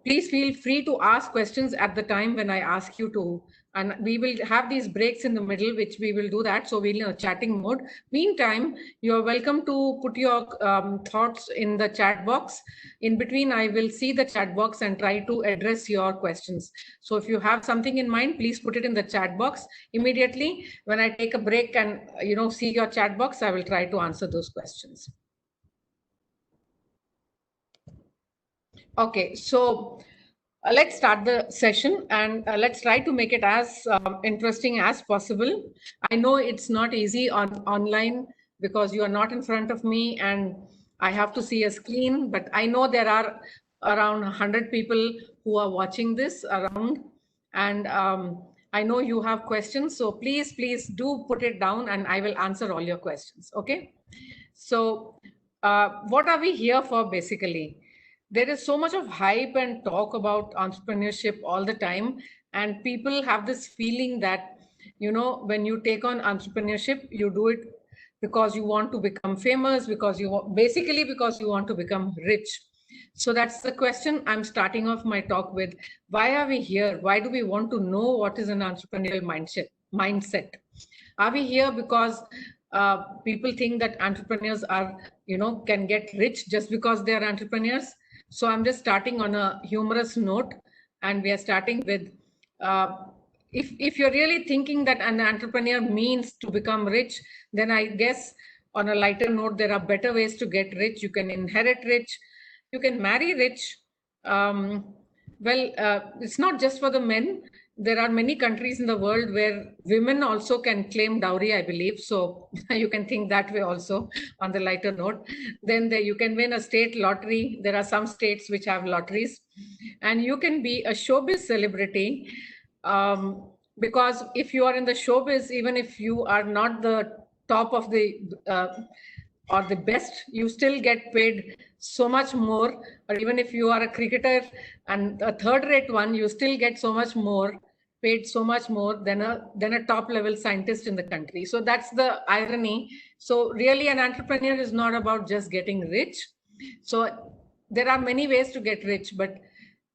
please feel free to ask questions at the time when I ask you to. And we will have these breaks in the middle, which we will do that. So we'll in a chatting mode. Meantime, you're welcome to put your thoughts in the chat box. In between, I will see the chat box and try to address your questions. So if you have something in mind, please put it in the chat box immediately. When I take a break and see your chat box, I will try to answer those questions. Okay, so let's start the session and let's try to make it as interesting as possible. I know it's not easy online because you are not in front of me and I have to see a screen, but I know there are around 100 people who are watching this around, and I know you have questions. So please do put it down and I will answer all your questions. Okay. So what are we here for basically? There is so much of hype and talk about entrepreneurship all the time, and people have this feeling that when you take on entrepreneurship, you do it because you want to become famous, because you want to become rich. So that's the question I'm starting off my talk with. Why are we here? Why do we want to know what is an entrepreneurial mindset? Are we here because people think that entrepreneurs are can get rich just because they are entrepreneurs? So I'm just starting on a humorous note, and we are starting with if you're really thinking that an entrepreneur means to become rich, then I guess on a lighter note, there are better ways to get rich. You can inherit rich, you can marry rich. It's not just for the men. There are many countries in the world where women also can claim dowry, I believe. So you can think that way also on the lighter note. Then you can win a state lottery. There are some states which have lotteries. And you can be a showbiz celebrity. Because if you are in the showbiz, even if you are not the top of the or the best, you still get paid so much more. Or even if you are a cricketer and a third-rate one, you still get so much more, paid so much more than a top-level scientist in the country. So that's the irony. So really, an entrepreneur is not about just getting rich. So there are many ways to get rich, but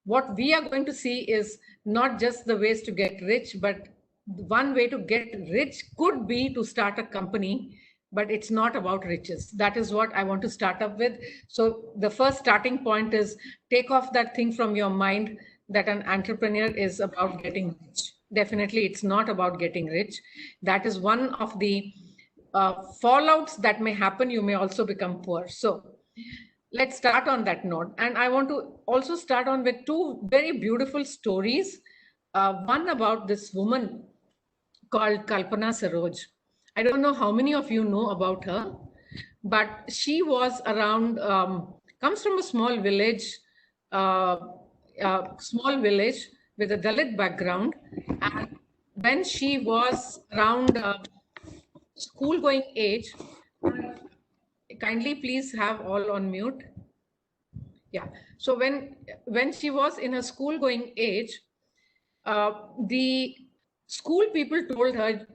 what we are going to see is not just the ways to get rich, but one way to get rich could be to start a company, but it's not about riches. That is what I want to start up with. So the first starting point is take off that thing from your mind that an entrepreneur is about getting rich. Definitely, it's not about getting rich. That is one of the fallouts that may happen. You may also become poor. So let's start on that note. And I want to also start on with two very beautiful stories. One about this woman called Kalpana Saroj. I don't know how many of you know about her, but she was around, comes from a uh, small village with a Dalit background. And when she was around school going age, kindly please have all on mute. Yeah. So when she was in her school going age, the school people told her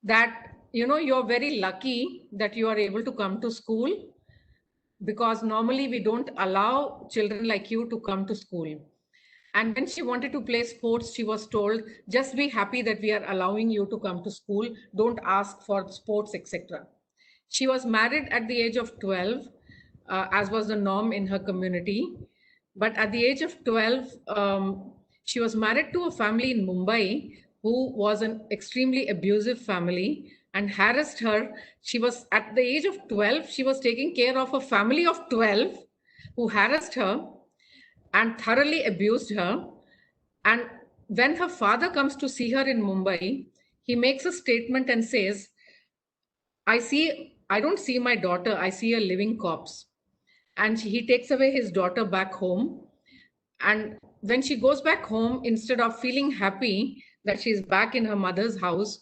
that you're very lucky that you are able to come to school, because normally we don't allow children like you to come to school. And when she wanted to play sports, she was told, just be happy that we are allowing you to come to school, don't ask for sports, etc. She was married at the age of 12, as was the norm in her community. But at the age of 12, she was married to a family in Mumbai who was an extremely abusive family and harassed her. She was at the age of 12, she was taking care of a family of 12 who harassed her and thoroughly abused her. And when her father comes to see her in Mumbai, he makes a statement and says, I don't see my daughter, I see a living corpse. And he takes away his daughter back home. And when she goes back home, instead of feeling happy that she's back in her mother's house,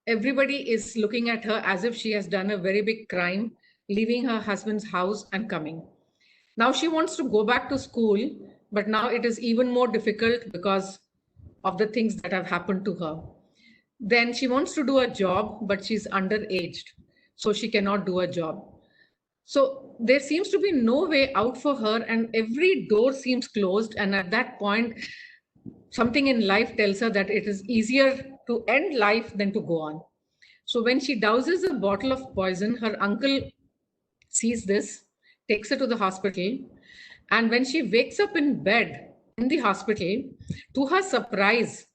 everybody is looking at her as if she has done a very big crime, leaving her husband's house and coming. Now she wants to go back to school, but now it is even more difficult because of the things that have happened to her. Then she wants to do a job, but she's underaged, so she cannot do a job. So there seems to be no way out for her, and every door seems closed. And at that point, something in life tells her that it is easier to end life than to go on. So when she douses a bottle of poison, her uncle sees this, takes her to the hospital. And when she wakes up in bed in the hospital, to her surprise,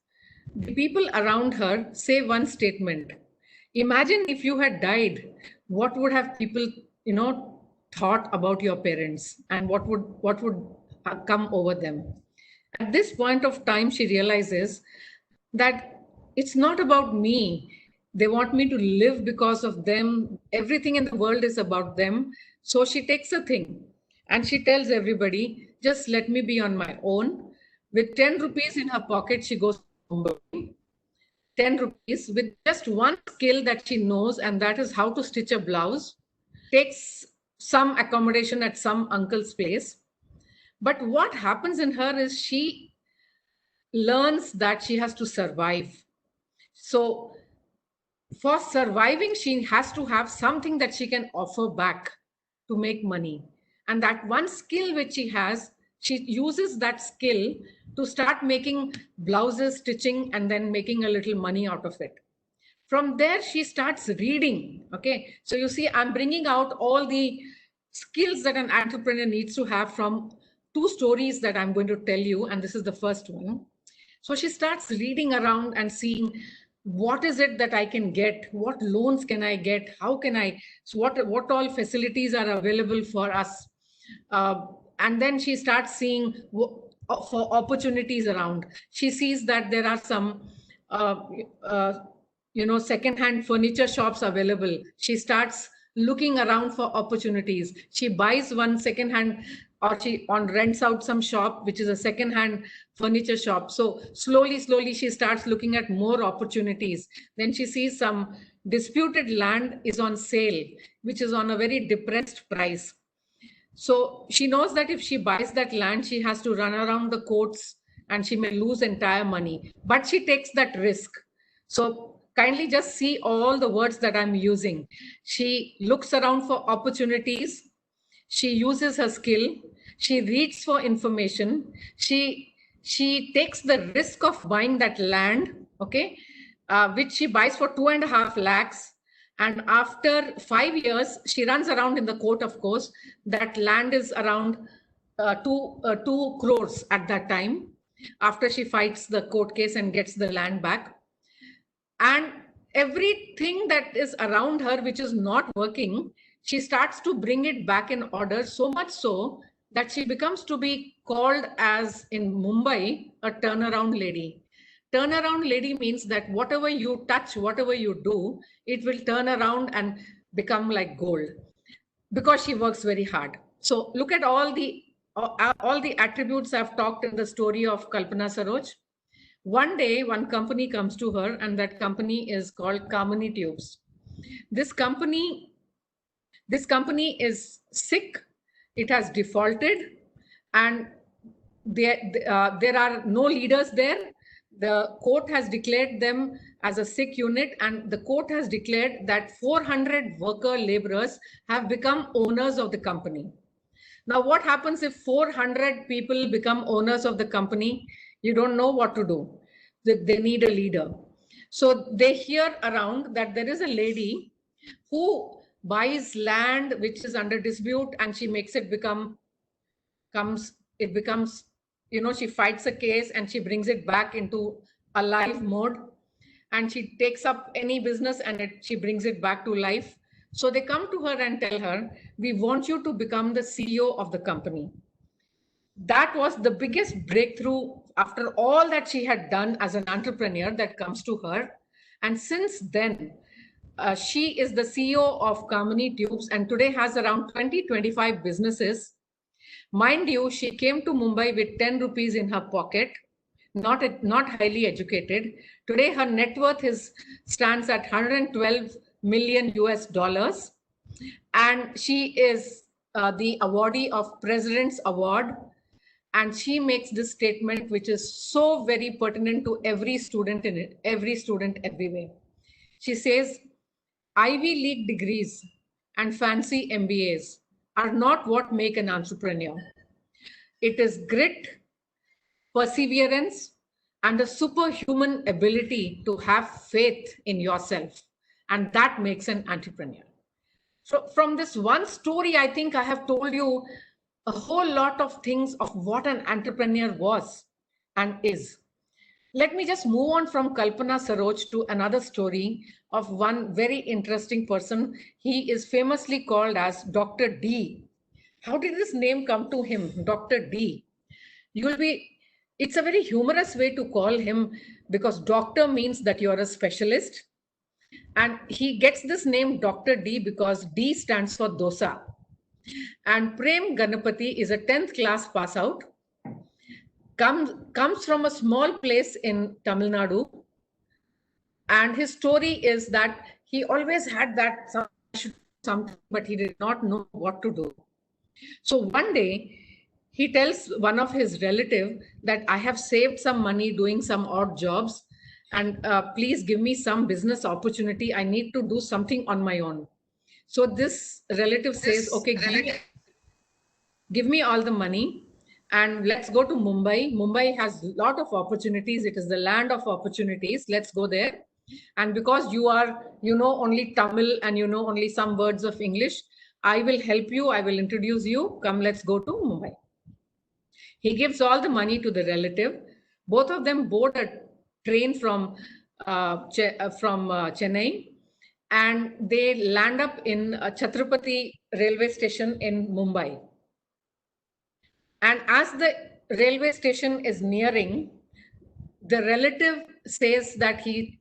the people around her say one statement. Imagine if you had died, what would have people, thought about your parents, and what would come over them? At this point of time, she realizes that it's not about me. They want me to live because of them. Everything in the world is about them. So she takes a thing and she tells everybody, just let me be on my own. With 10 rupees in her pocket, she goes to Mumbai. 10 rupees with just one skill that she knows, and that is how to stitch a blouse, takes some accommodation at some uncle's place. But what happens in her is she learns that she has to survive. So for surviving, she has to have something that she can offer back to make money. And that one skill which she has, she uses that skill to start making blouses, stitching, and then making a little money out of it. From there, she starts reading. Okay. So you see, I'm bringing out all the skills that an entrepreneur needs to have from two stories that I'm going to tell you. And this is the first one. So she starts reading around and seeing what is it that I can get, what loans can I get, how can I, so what all facilities are available for us. And then she starts seeing for opportunities around. She sees that there are some second-hand furniture shops available. She starts looking around for opportunities. She buys one second-hand, or she rents out some shop, which is a second-hand furniture shop. So slowly, she starts looking at more opportunities. Then she sees some disputed land is on sale, which is on a very depressed price. So she knows that if she buys that land, she has to run around the courts and she may lose entire money, but she takes that risk. So kindly just see all the words that I'm using. She looks around for opportunities. She uses her skill. She reads for information. She takes the risk of buying that land, okay, which she buys for 2.5 lakhs. And after 5 years, she runs around in the court, of course. That land is around 2 crores at that time, after she fights the court case and gets the land back. And everything that is around her, which is not working, she starts to bring it back in order, so much so that she becomes to be called as in Mumbai, a turnaround lady. Turnaround lady means that whatever you touch, whatever you do, it will turn around and become like gold, because she works very hard. So look at all the attributes I've talked in the story of Kalpana Saroj. One day, one company comes to her, and that company is called Kamini Tubes. This company is sick. It has defaulted, and there are no leaders there. The court has declared them as a sick unit, and the court has declared that 400 worker laborers have become owners of the company. Now, what happens if 400 people become owners of the company? You don't know what to do. They need a leader. So they hear around that there is a lady who buys land which is under dispute, and she makes it becomes, she fights a case and she brings it back into a live mode, and she takes up any business and she brings it back to life. So they come to her and tell her, we want you to become the CEO of the company. That was the biggest breakthrough after all that she had done as an entrepreneur that comes to her. And since then, she is the CEO of Kamini Tubes, and today has around 20-25 businesses. Mind you, she came to Mumbai with 10 rupees in her pocket, not highly educated. Today, her net worth stands at 112 million US dollars. And she is the awardee of President's Award. And she makes this statement, which is so very pertinent to every student everywhere. She says, Ivy League degrees and fancy MBAs are not what make an entrepreneur. It is grit, perseverance, and a superhuman ability to have faith in yourself. And that makes an entrepreneur. So, from this one story, I think I have told you a whole lot of things of what an entrepreneur was and is. Let me just move on from Kalpana Saroj to another story of one very interesting person. He is famously called as Dr. D. How did this name come to him, Dr. D? It's a very humorous way to call him because doctor means that you're a specialist. And he gets this name Dr. D because D stands for dosa. And Prem Ganapati is a 10th class pass out, comes from a small place in Tamil Nadu. And his story is that he always had that something, but he did not know what to do. So one day, he tells one of his relative that I have saved some money doing some odd jobs, and please give me some business opportunity. I need to do something on my own. So this relative says, okay, give me all the money and let's go to Mumbai. Mumbai has a lot of opportunities. It is the land of opportunities. Let's go there. And because you know only Tamil and you know only some words of English, I will help you. I will introduce you. Come, let's go to Mumbai. He gives all the money to the relative. Both of them board a train from Chennai, and they land up in Chhatrapati railway station in Mumbai. And as the railway station is nearing, the relative says that he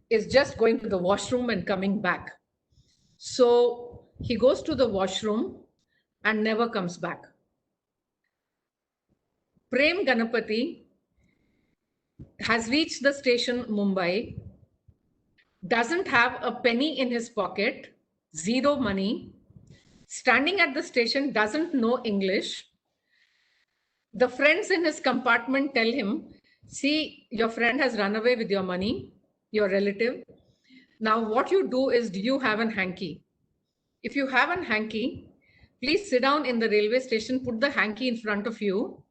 is just going to the washroom and coming back. So he goes to the washroom and never comes back. Prem Ganapati has reached the station Mumbai, doesn't have a penny in his pocket, zero money, standing at the station, doesn't know English. The friends in his compartment tell him, see, your friend has run away with your money, your relative. Now what you do is, do you have an hanky? If you have an hanky, please sit down in the railway station, put the hanky in front of you.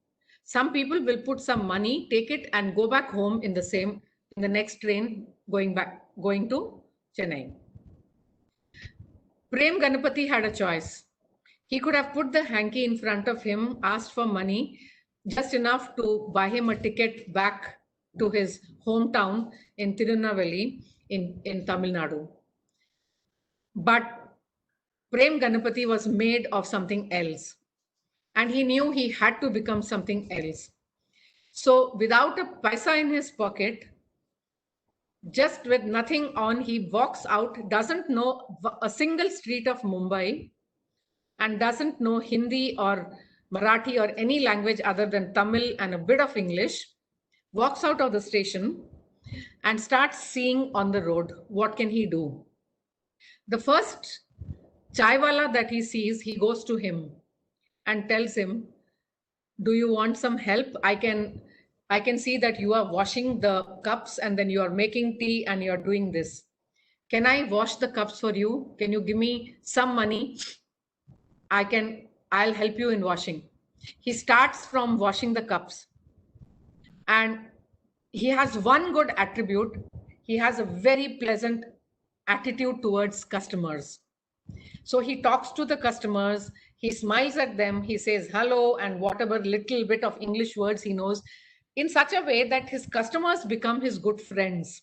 Some people will put some money, take it and go back home in the next train going to Chennai. Prem Ganapati had a choice. He could have put the hanky in front of him, asked for money, just enough to buy him a ticket back to his hometown in Tirunelveli in Tamil Nadu. But Prem Ganapati was made of something else. And he knew he had to become something else. So without a paisa in his pocket, just with nothing on, he walks out, doesn't know a single street of Mumbai, and doesn't know Hindi or Marathi or any language other than Tamil and a bit of English, walks out of the station and starts seeing on the road, what can he do? The first chaiwala that he sees, he goes to him and tells him, do you want some help? I can see that you are washing the cups and then you are making tea and you're doing this. Can I wash the cups for you? Can you give me some money? I'll help you in washing. He starts from washing the cups. And he has one good attribute. He has a very pleasant attitude towards customers. So he talks to the customers, he smiles at them, he says hello and whatever little bit of English words he knows in such a way that his customers become his good friends.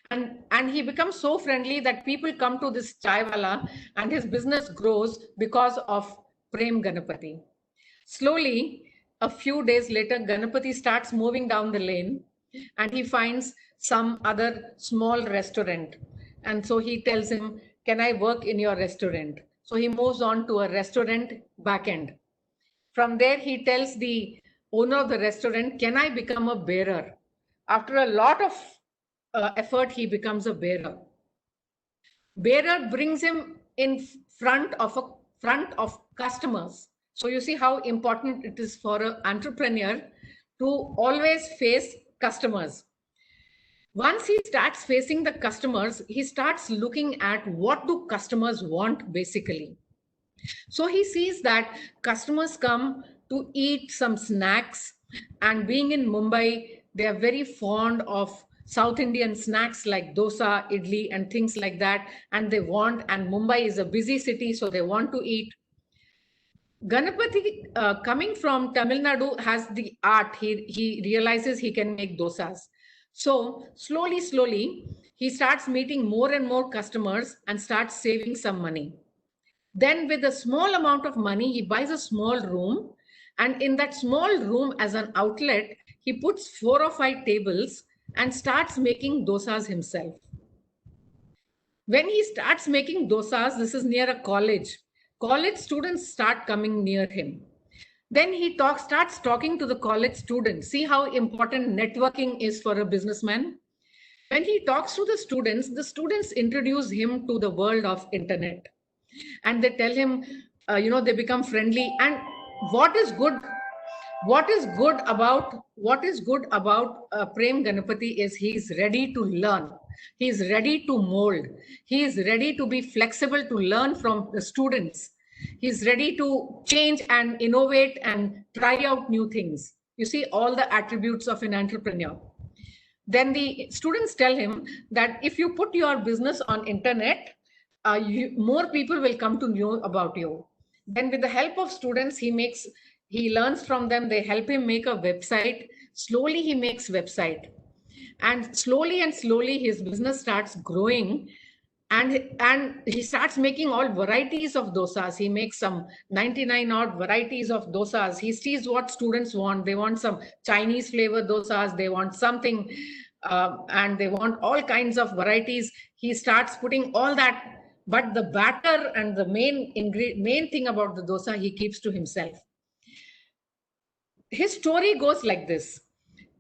And he becomes so friendly that people come to this chaiwala and his business grows because of Prem Ganapati. Slowly, a few days later, Ganapati starts moving down the lane and he finds some other small restaurant. And so he tells him, can I work in your restaurant? So he moves on to a restaurant backend. From there, he tells the owner of the restaurant, can I become a bearer? After a lot of effort, he becomes a bearer. Bearer brings him in front of customers. So you see how important it is for an entrepreneur to always face customers. Once he starts facing the customers, he starts looking at what do customers want basically. So he sees that customers come to eat some snacks, and being in Mumbai, they are very fond of South Indian snacks like dosa, idli, and things like that. And they want, and Mumbai is a busy city, so they want to eat. Ganapati, coming from Tamil Nadu, has the art. He realizes he can make dosas. So slowly, he starts meeting more and more customers and starts saving some money. Then with a small amount of money, he buys a small room. And in that small room as an outlet, he puts 4 or 5 tables and starts making dosas himself. When he starts making dosas, this is near a college. College students start coming near him. Then he starts talking to the college students. See how important networking is for a businessman? When he talks to the students introduce him to the world of internet. And they tell him, they become friendly. And what is good about Prem Ganapati is he's ready to learn. He's ready to mold. He is ready to be flexible to learn from the students. He's ready to change and innovate and try out new things. You see all the attributes of an entrepreneur. Then the students tell him that if you put your business on internet, more people will come to know about you. Then with the help of students, he learns from them. They help him make a website. Slowly he makes website, and slowly his business starts growing. And he starts making all varieties of dosas. He makes some 99 odd varieties of dosas. He sees what students want. They want some Chinese flavor dosas. They want something, and they want all kinds of varieties. He starts putting all that, but the batter and the main thing about the dosa, he keeps to himself. His story goes like this.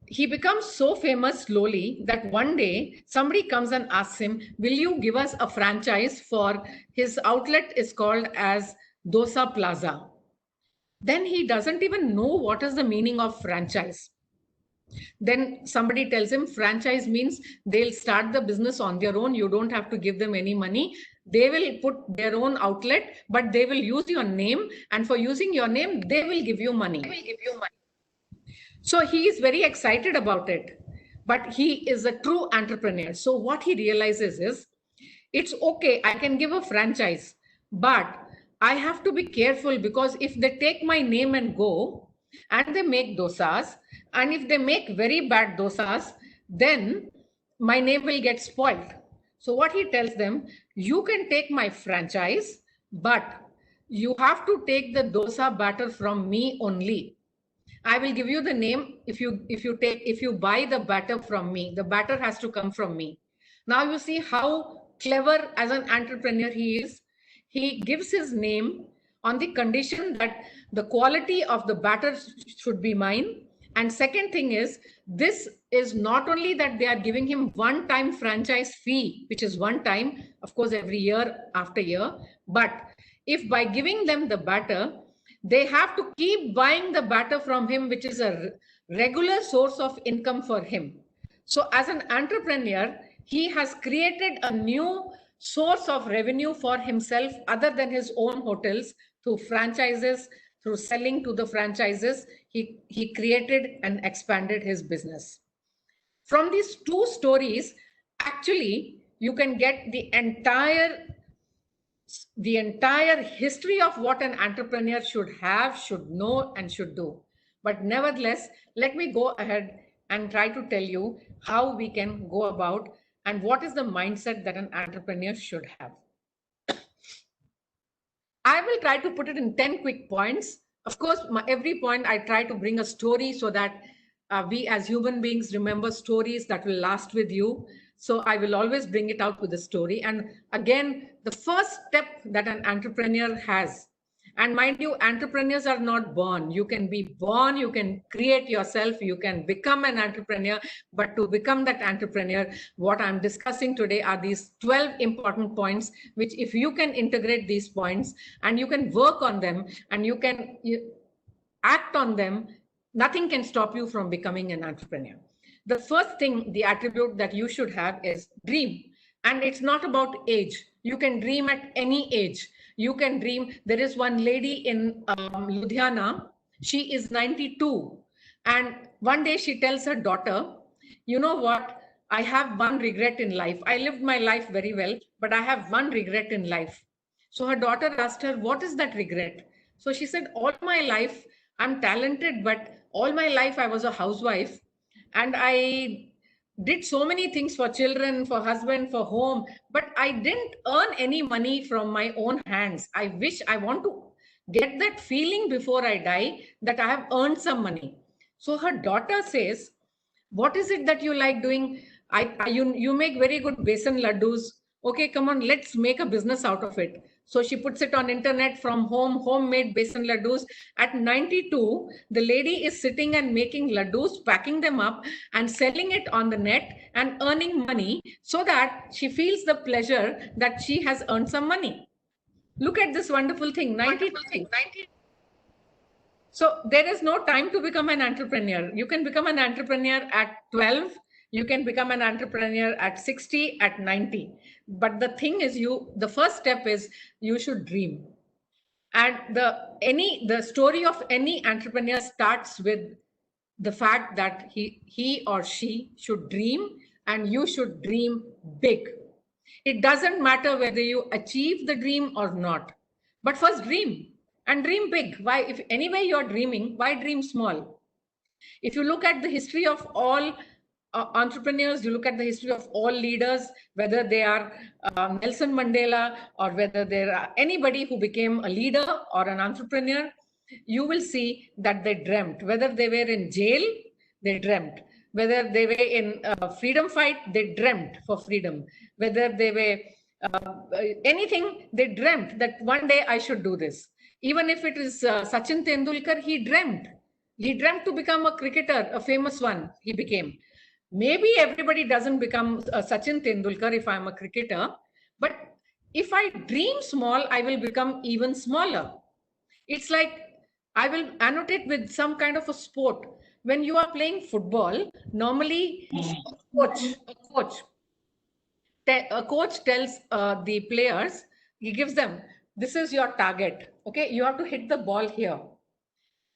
He becomes so famous slowly that one day somebody comes and asks him, will you give us a franchise for his outlet is called as Dosa Plaza. Then he doesn't even know what is the meaning of franchise. Then somebody tells him franchise means they'll start the business on their own. You don't have to give them any money. They will put their own outlet, but they will use your name. And for using your name, they will give you money. So he is very excited about it, but he is a true entrepreneur. So what he realizes is, it's okay, I can give a franchise, but I have to be careful, because if they take my name and go and they make dosas, and if they make very bad dosas, then my name will get spoiled. So what he tells them, you can take my franchise, but you have to take the dosa batter from me only. I will give you the name. If you buy the batter from me, the batter has to come from me. Now you see how clever as an entrepreneur he is. He gives his name on the condition that the quality of the batter should be mine. And second thing is, this is not only that they are giving him one-time franchise fee, which is one time, of course, every year after year, but if by giving them the batter, they have to keep buying the batter from him, which is a regular source of income for him. So as an entrepreneur, he has created a new source of revenue for himself other than his own hotels, through franchises, through selling to the franchises. He created and expanded his business. From these two stories, actually, you can get the entire history of what an entrepreneur should have, should know, and should do. But nevertheless, let me go ahead and try to tell you how we can go about and what is the mindset that an entrepreneur should have. I will try to put it in 10 quick points. Of course, every point I try to bring a story so that we as human beings remember stories that will last with you. So I will always bring it out with a story. And again, the first step that an entrepreneur has, and mind you, entrepreneurs are not born. You can be born, you can create yourself, you can become an entrepreneur. But to become that entrepreneur, what I'm discussing today are these 12 important points, which if you can integrate these points and you can work on them and you can act on them, nothing can stop you from becoming an entrepreneur. the first thing, the attribute that you should have is dream. And it's not about age. You can dream at any age. You can dream. There is one lady in Ludhiana. She is 92. And one day she tells her daughter, you know what? I have one regret in life. I lived my life very well, but I have one regret in life. So her daughter asked her, what is that regret? So she said, all my life, I'm talented, but all my life I was a housewife and I did so many things for children, for husband, for home, but I didn't earn any money from my own hands. I want to get that feeling before I die that I have earned some money. So her daughter says, what is it that you like doing? You make very good besan laddus. Okay, come on, let's make a business out of it. So she puts it on internet from home, homemade besan laddus. At 92, the lady is sitting and making laddus, packing them up and selling it on the net and earning money so that she feels the pleasure that she has earned some money. Look at this wonderful thing, 92. So there is no time to become an entrepreneur. You can become an entrepreneur at 12. You can become an entrepreneur at 60, at 90. But the thing is, the first step is you should dream. And the story of any entrepreneur starts with the fact that he or she should dream, and you should dream big. It doesn't matter whether you achieve the dream or not, but first dream. And dream big. Why? If anyway you're dreaming, why dream small? If you look at the history of all entrepreneurs, you look at the history of all leaders, whether they are Nelson Mandela or whether they are anybody who became a leader or an entrepreneur, you will see that they dreamt. Whether they were in jail, they dreamt. Whether they were in freedom fight, they dreamt for freedom. Whether they were anything, they dreamt that one day I should do this. Even if it is Sachin Tendulkar, he dreamt. He dreamt to become a cricketer, a famous one he became. Maybe everybody doesn't become Sachin Tendulkar if I'm a cricketer, but if I dream small, I will become even smaller. It's like I will annotate with some kind of a sport. When you are playing football, normally a coach tells the players, he gives them, this is your target. Okay, you have to hit the ball here.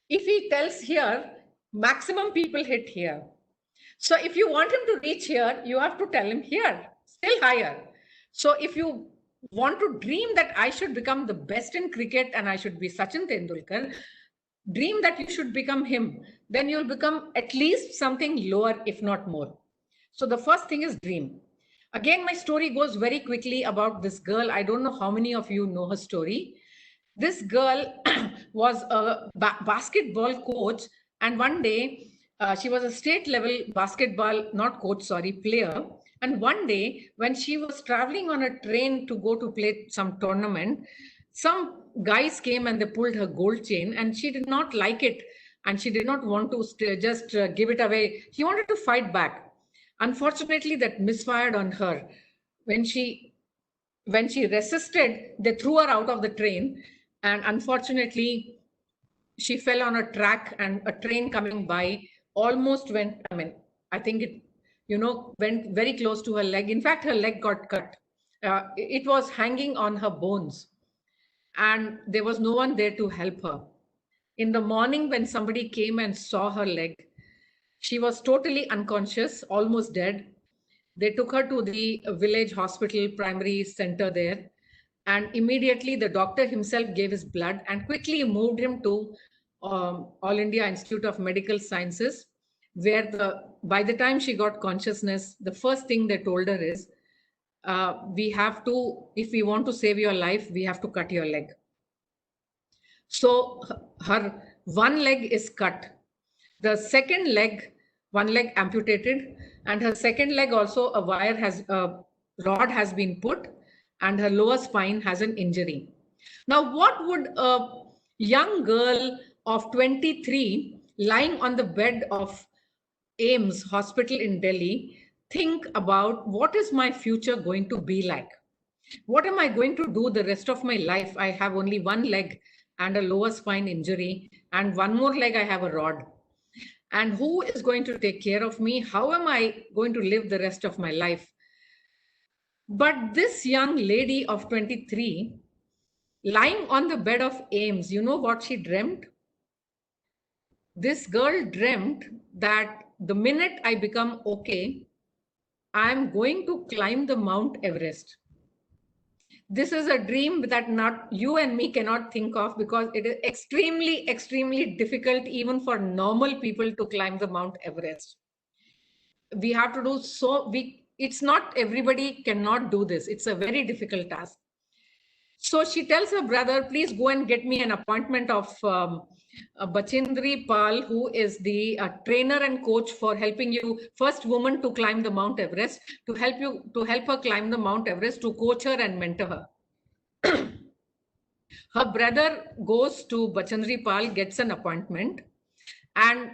If he tells here, maximum people hit here. So if you want him to reach here, you have to tell him here, still higher. So if you want to dream that I should become the best in cricket and I should be Sachin Tendulkar, dream that you should become him, then you'll become at least something lower, if not more. So the first thing is dream. Again, my story goes very quickly about this girl. I don't know how many of you know her story. This girl was a basketball coach, and one day she was a state level basketball, not coach, sorry, player. And one day when she was traveling on a train to go to play some tournament, some guys came and they pulled her gold chain, and she did not like it. And she did not want to just give it away. She wanted to fight back. Unfortunately, that misfired on her. When she resisted, they threw her out of the train. And unfortunately, she fell on a track, and a train coming by almost went, I think it, went very close to her leg. In fact, her leg got cut. It was hanging on her bones, and there was no one there to help her. In the morning, when somebody came and saw her leg, she was totally unconscious, almost dead. They took her to the village hospital, primary center there. And immediately the doctor himself gave his blood and quickly moved him to All India Institute of Medical Sciences, where by the time she got consciousness, the first thing they told her is, if we want to save your life, we have to cut your leg. So her one leg is cut. The second leg, one leg amputated, and her second leg also a rod has been put, and her lower spine has an injury. Now, what would a young girl of 23 lying on the bed of AIIMS hospital in Delhi think about? What is my future going to be like? What am I going to do the rest of my life? I have only one leg and a lower spine injury, and one more leg I have a rod. And who is going to take care of me? How am I going to live the rest of my life? But this young lady of 23, lying on the bed of AIIMS, you know what she dreamt? This girl dreamt that the minute I become okay, I'm going to climb the Mount Everest. This is a dream that not you and me cannot think of, because it is extremely, extremely difficult even for normal people to climb the Mount Everest. We have to do it's not everybody cannot do this. It's a very difficult task. So she tells her brother, please go and get me an appointment of Bachindri Pal, who is the trainer and coach for helping you, first woman to climb the Mount Everest, to help her climb the Mount Everest, to coach her and mentor her. Her brother goes to Bachindri Pal, gets an appointment, and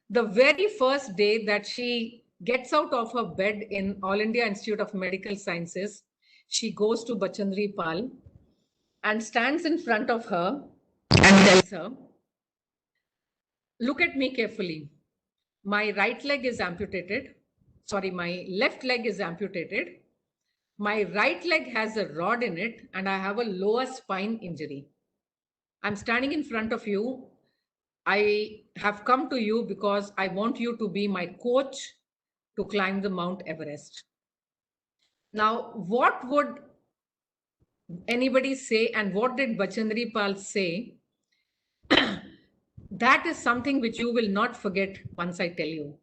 the very first day that she gets out of her bed in All India Institute of Medical Sciences, she goes to Bachindri Pal and stands in front of her and tells her, look at me carefully. My right leg is amputated. Sorry, my left leg is amputated. My right leg has a rod in it, and I have a lower spine injury. I'm standing in front of you. I have come to you because I want you to be my coach to climb the Mount Everest. Now, what would anybody say, and what did Bachindri Pal say? That is something which you will not forget once I tell you.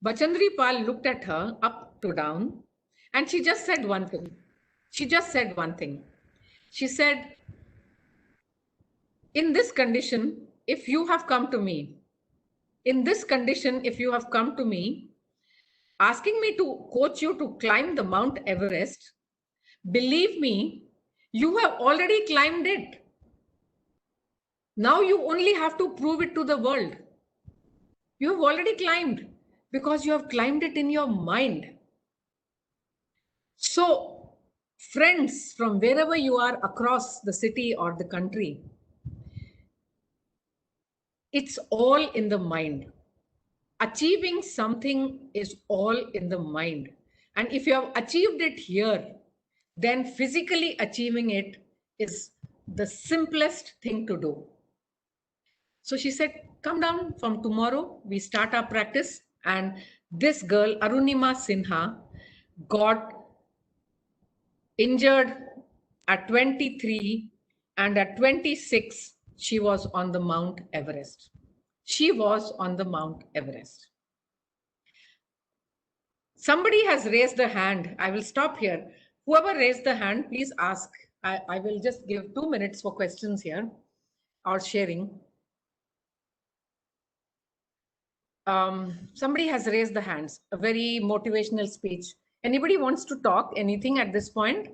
Bachindri Pal looked at her up to down, and she just said one thing. She just said one thing. She said, in this condition, if you have come to me, asking me to coach you to climb the Mount Everest, believe me, you have already climbed it. Now you only have to prove it to the world. You have already climbed, because you have climbed it in your mind. So, friends, from wherever you are across the city or the country, it's all in the mind. Achieving something is all in the mind. And if you have achieved it here, then physically achieving it is the simplest thing to do. So she said, come down from tomorrow, we start our practice. And this girl, Arunima Sinha, got injured at 23, and at 26, she was on the Mount Everest. She was on the Mount Everest. Somebody has raised a hand. I will stop here. Whoever raised the hand, please ask. I will just give 2 minutes for questions here or sharing. Somebody has raised the hands. A very motivational speech. Anybody wants to talk anything at this point?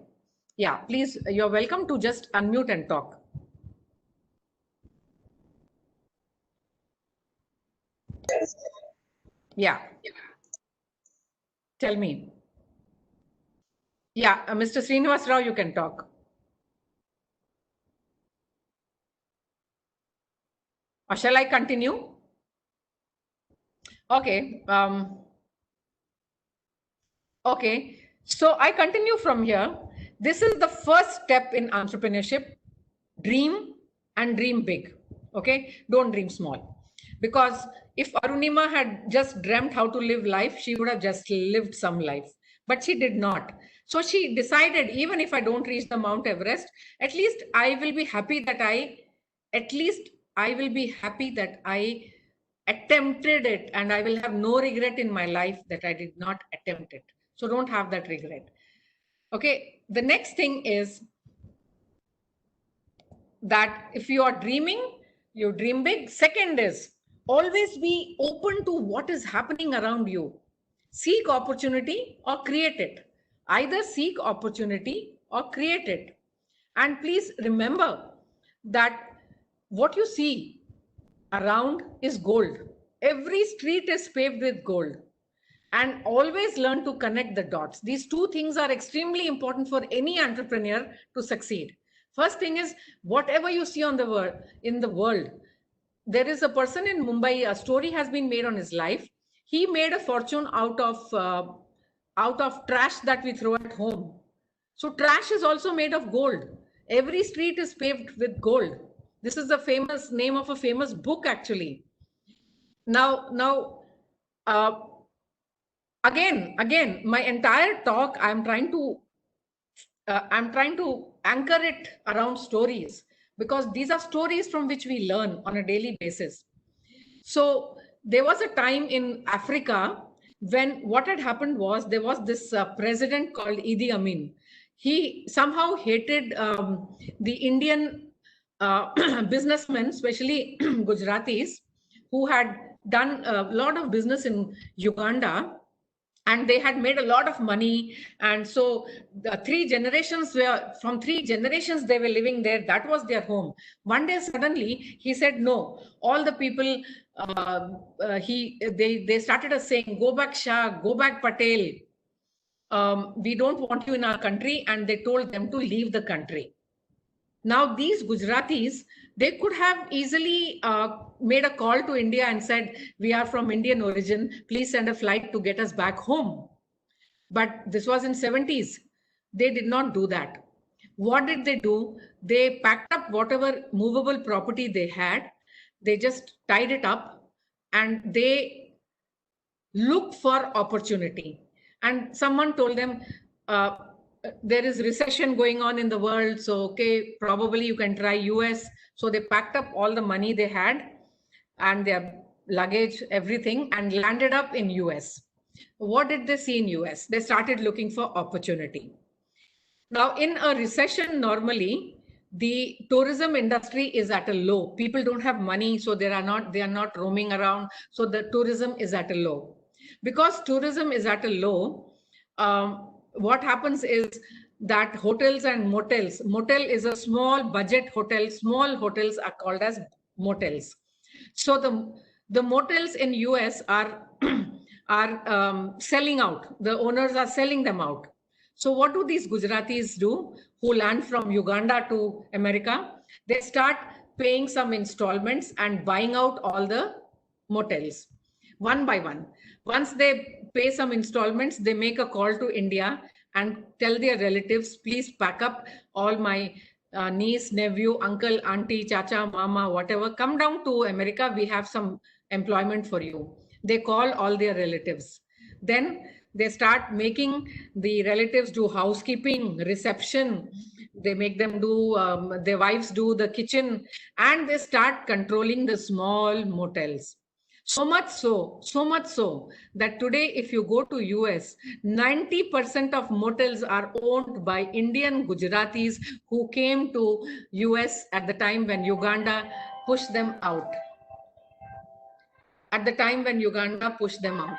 Yeah, please, you're welcome to just unmute and talk. Yeah. Tell me. Yeah, Mr. Srinivas Rao, you can talk. Or shall I continue? Okay. Okay. So I continue from here. This is the first step in entrepreneurship. Dream and dream big. Okay. Don't dream small. Because if Arunima had just dreamt how to live life, she would have just lived some life. But she did not. So she decided, even if I don't reach the Mount Everest, at least I will be happy that I attempted it, and I will have no regret in my life that I did not attempt it. So don't have that regret. Okay. The next thing is that if you are dreaming, you dream big. Second is always be open to what is happening around you. Seek opportunity or create it. Either seek opportunity or create it. And please remember that what you see around is gold. Every street is paved with gold. And always learn to connect the dots. These two things are extremely important for any entrepreneur to succeed. First thing is, whatever you see in the world, there is a person in Mumbai, a story has been made on his life. He made a fortune out of trash that we throw at home. So trash is also made of gold. Every street is paved with gold. This is the famous name of a famous book, actually. Now, again, my entire talk, I'm trying to anchor it around stories, because these are stories from which we learn on a daily basis. So there was a time in Africa when what had happened was there was this president called Idi Amin. He somehow hated the Indian businessmen, especially Gujaratis, who had done a lot of business in Uganda, and they had made a lot of money. And so the three generations they were living there. That was their home. One day suddenly he said no. All the people they started a saying, go back Shah, go back Patel, we don't want you in our country, and they told them to leave the country. Now these Gujaratis, they could have easily made a call to India and said, we are from Indian origin, please send a flight to get us back home. But this was in 70s. They did not do that. What did they do? They packed up whatever movable property they had. They just tied it up and they looked for opportunity. And someone told them, there is recession going on in the world, so okay, probably you can try US. So they packed up all the money they had and their luggage, everything, and landed up in US. What did they see in US? They started looking for opportunity. Now, in a recession, normally the tourism industry is at a low. People don't have money, so they are not roaming around. So the tourism is at a low. Because tourism is at a low, what happens is that hotels and motels, motel is a small budget hotel, small hotels are called as motels. So the motels in US are selling out. The owners are selling them out. So what do these Gujaratis do who land from Uganda to America? They start paying some installments and buying out all the motels one by one. Once they pay some installments, they make a call to India and tell their relatives, please pack up all my niece, nephew, uncle, auntie, chacha, mama, whatever, come down to America. We have some employment for you. They call all their relatives. Then they start making the relatives do housekeeping, reception. They make them do, their wives do the kitchen, and they start controlling the small motels. So much so that today, if you go to US, 90% of motels are owned by Indian Gujaratis who came to US at the time when Uganda pushed them out. At the time when Uganda pushed them out.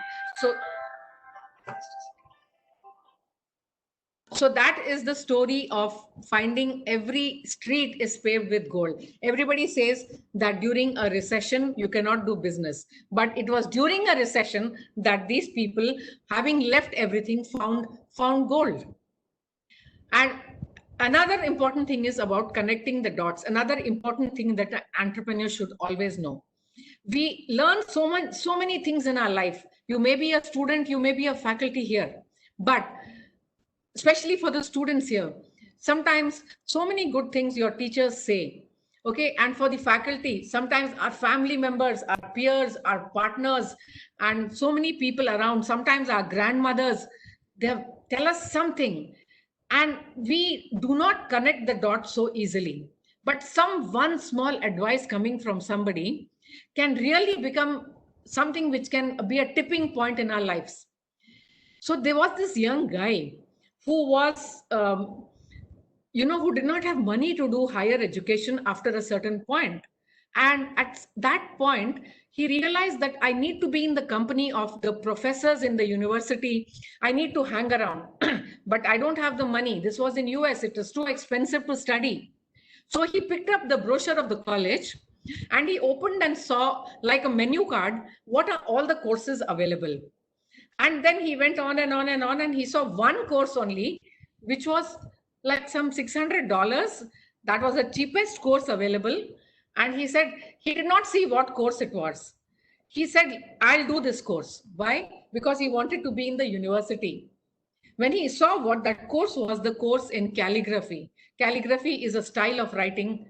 So that is the story of finding every street is paved with gold. Everybody says that during a recession, you cannot do business. But it was during a recession that these people, having left everything, found gold. And another important thing is about connecting the dots. Another important thing that an entrepreneur should always know. We learn so many things in our life. You may be a student, you may be a faculty here, but especially for the students here, sometimes so many good things your teachers say, okay? And for the faculty, sometimes our family members, our peers, our partners, and so many people around, sometimes our grandmothers, they tell us something, and we do not connect the dots so easily. But one small advice coming from somebody can really become something which can be a tipping point in our lives. So there was this young guy who was, who did not have money to do higher education after a certain point. And at that point, he realized that I need to be in the company of the professors in the university. I need to hang around, but I don't have the money. This was in US. It was too expensive to study. So he picked up the brochure of the college and he opened and saw, like a menu card, what are all the courses available. And then he went on and on and on, and he saw one course only, which was like some $600. That was the cheapest course available. And he said he did not see what course it was. He said, I'll do this course. Why? Because he wanted to be in the university. When he saw what that course was, the course in calligraphy. Calligraphy is a style of writing,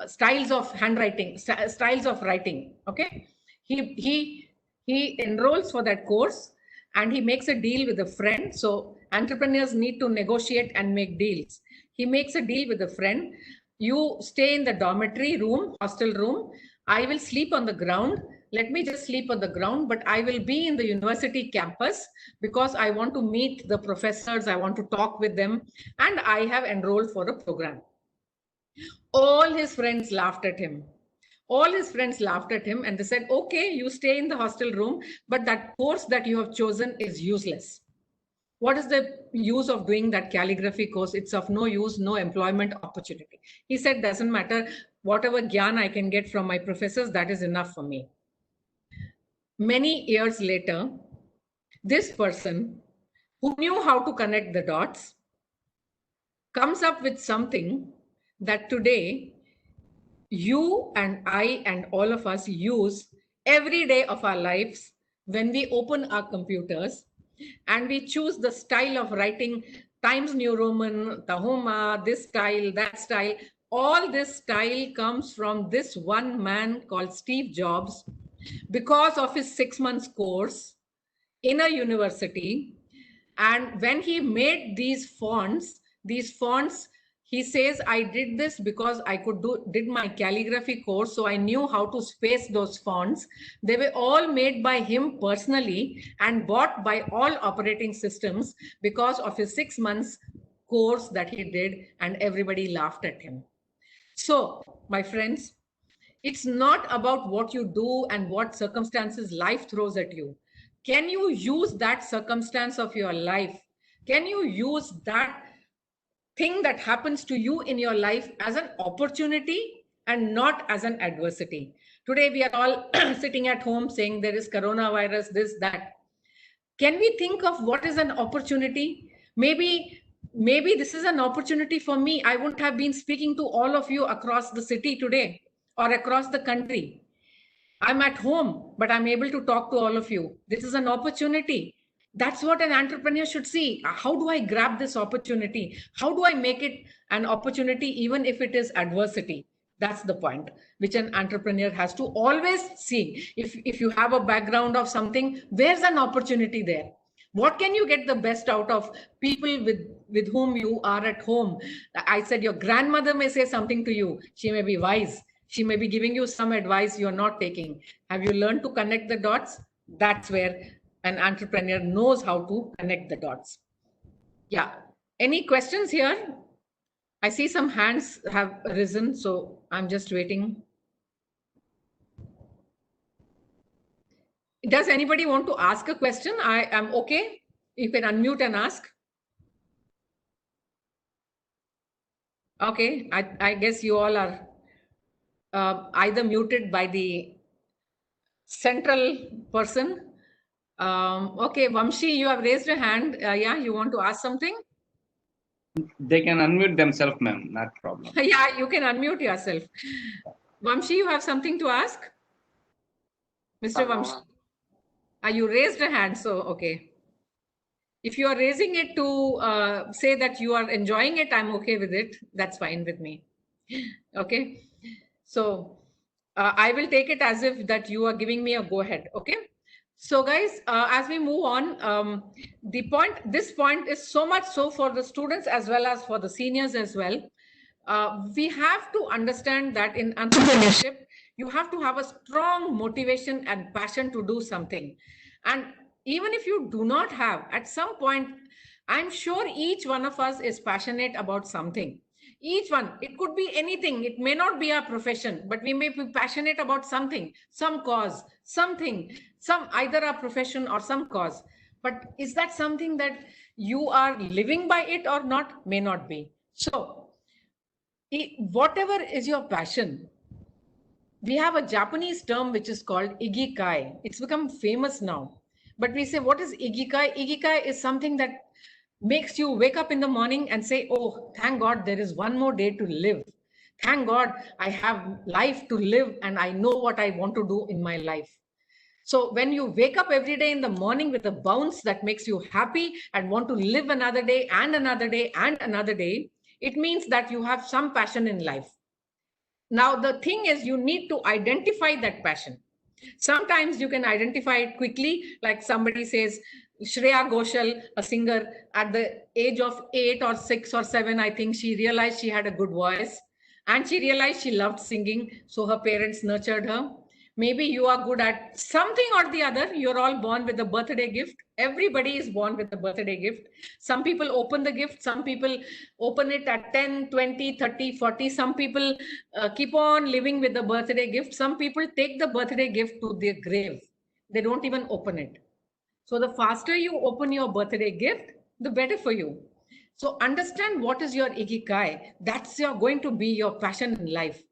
styles of handwriting, styles of writing. Okay. He enrolls for that course and he makes a deal with a friend. So entrepreneurs need to negotiate and make deals. He makes a deal with a friend. You stay in the dormitory room, hostel room. I will sleep on the ground. Let me just sleep on the ground, but I will be in the university campus because I want to meet the professors. I want to talk with them. And I have enrolled for a program. All his friends laughed at him. All his friends laughed at him and they said, okay, you stay in the hostel room, but that course that you have chosen is useless. What is the use of doing that calligraphy course? It's of no use, no employment opportunity. He said, doesn't matter. Whatever gyan I can get from my professors, that is enough for me. Many years later, this person who knew how to connect the dots comes up with something that today you and I and all of us use every day of our lives when we open our computers and we choose the style of writing, Times New Roman, Tahoma, this style, that style. All this style comes from this one man called Steve Jobs because of his 6 months course in a university. And when he made these fonts, he says, I did this because I did my calligraphy course, so I knew how to space those fonts. They were all made by him personally and bought by all operating systems because of his 6 months course that he did, and everybody laughed at him. So, my friends, it's not about what you do and what circumstances life throws at you. Can you use that circumstance of your life? Can you use that thing that happens to you in your life as an opportunity and not as an adversity? Today, we are all sitting at home saying there is coronavirus, this, that. Can we think of what is an opportunity? Maybe this is an opportunity for me. I wouldn't have been speaking to all of you across the city today or across the country. I'm at home, but I'm able to talk to all of you. This is an opportunity. That's what an entrepreneur should see. How do I grab this opportunity? How do I make it an opportunity, even if it is adversity? That's the point, which an entrepreneur has to always see. If you have a background of something, where's an opportunity there? What can you get the best out of people with whom you are at home? I said your grandmother may say something to you. She may be wise. She may be giving you some advice you're not taking. Have you learned to connect the dots? That's where an entrepreneur knows how to connect the dots. Yeah. Any questions here? I see some hands have risen, so I'm just waiting. Does anybody want to ask a question? I am okay. You can unmute and ask. Okay. I guess you all are either muted by the central person. Okay, Vamshi, you have raised a hand. Yeah, you want to ask something? They can unmute themselves, ma'am. Not problem. Yeah, you can unmute yourself. Vamshi, you have something to ask? Mr. Vamshi, you raised a hand, so okay. If you are raising it to say that you are enjoying it, I'm okay with it. That's fine with me. Okay. So I will take it as if that you are giving me a go ahead. Okay. So guys, as we move on, this point is so much so for the students as well as for the seniors as well. We have to understand that in entrepreneurship, you have to have a strong motivation and passion to do something. And even if you do not have, at some point, I'm sure each one of us is passionate about something. Each one, it could be anything. It may not be our profession, but we may be passionate about something, some cause, something, either our profession or some cause. But is that something that you are living by it or not? May not be. So whatever is your passion, we have a Japanese term which is called ikigai. It's become famous now. But we say, what is ikigai? Ikigai is something that makes you wake up in the morning and say, oh, thank God there is one more day to live. Thank God I have life to live and I know what I want to do in my life. So when you wake up every day in the morning with a bounce that makes you happy and want to live another day and another day and another day, it means that you have some passion in life. Now, the thing is, you need to identify that passion. Sometimes you can identify it quickly, like somebody says, Shreya Ghoshal, a singer, at the age of 8 or 6 or 7, I think she realized she had a good voice and she realized she loved singing. So her parents nurtured her. Maybe you are good at something or the other. You're all born with a birthday gift. Everybody is born with a birthday gift. Some people open the gift. Some people open it at 10, 20, 30, 40. Some people keep on living with the birthday gift. Some people take the birthday gift to their grave. They don't even open it. So the faster you open your birthday gift, the better for you. So understand what is your ikigai. That's going to be your passion in life.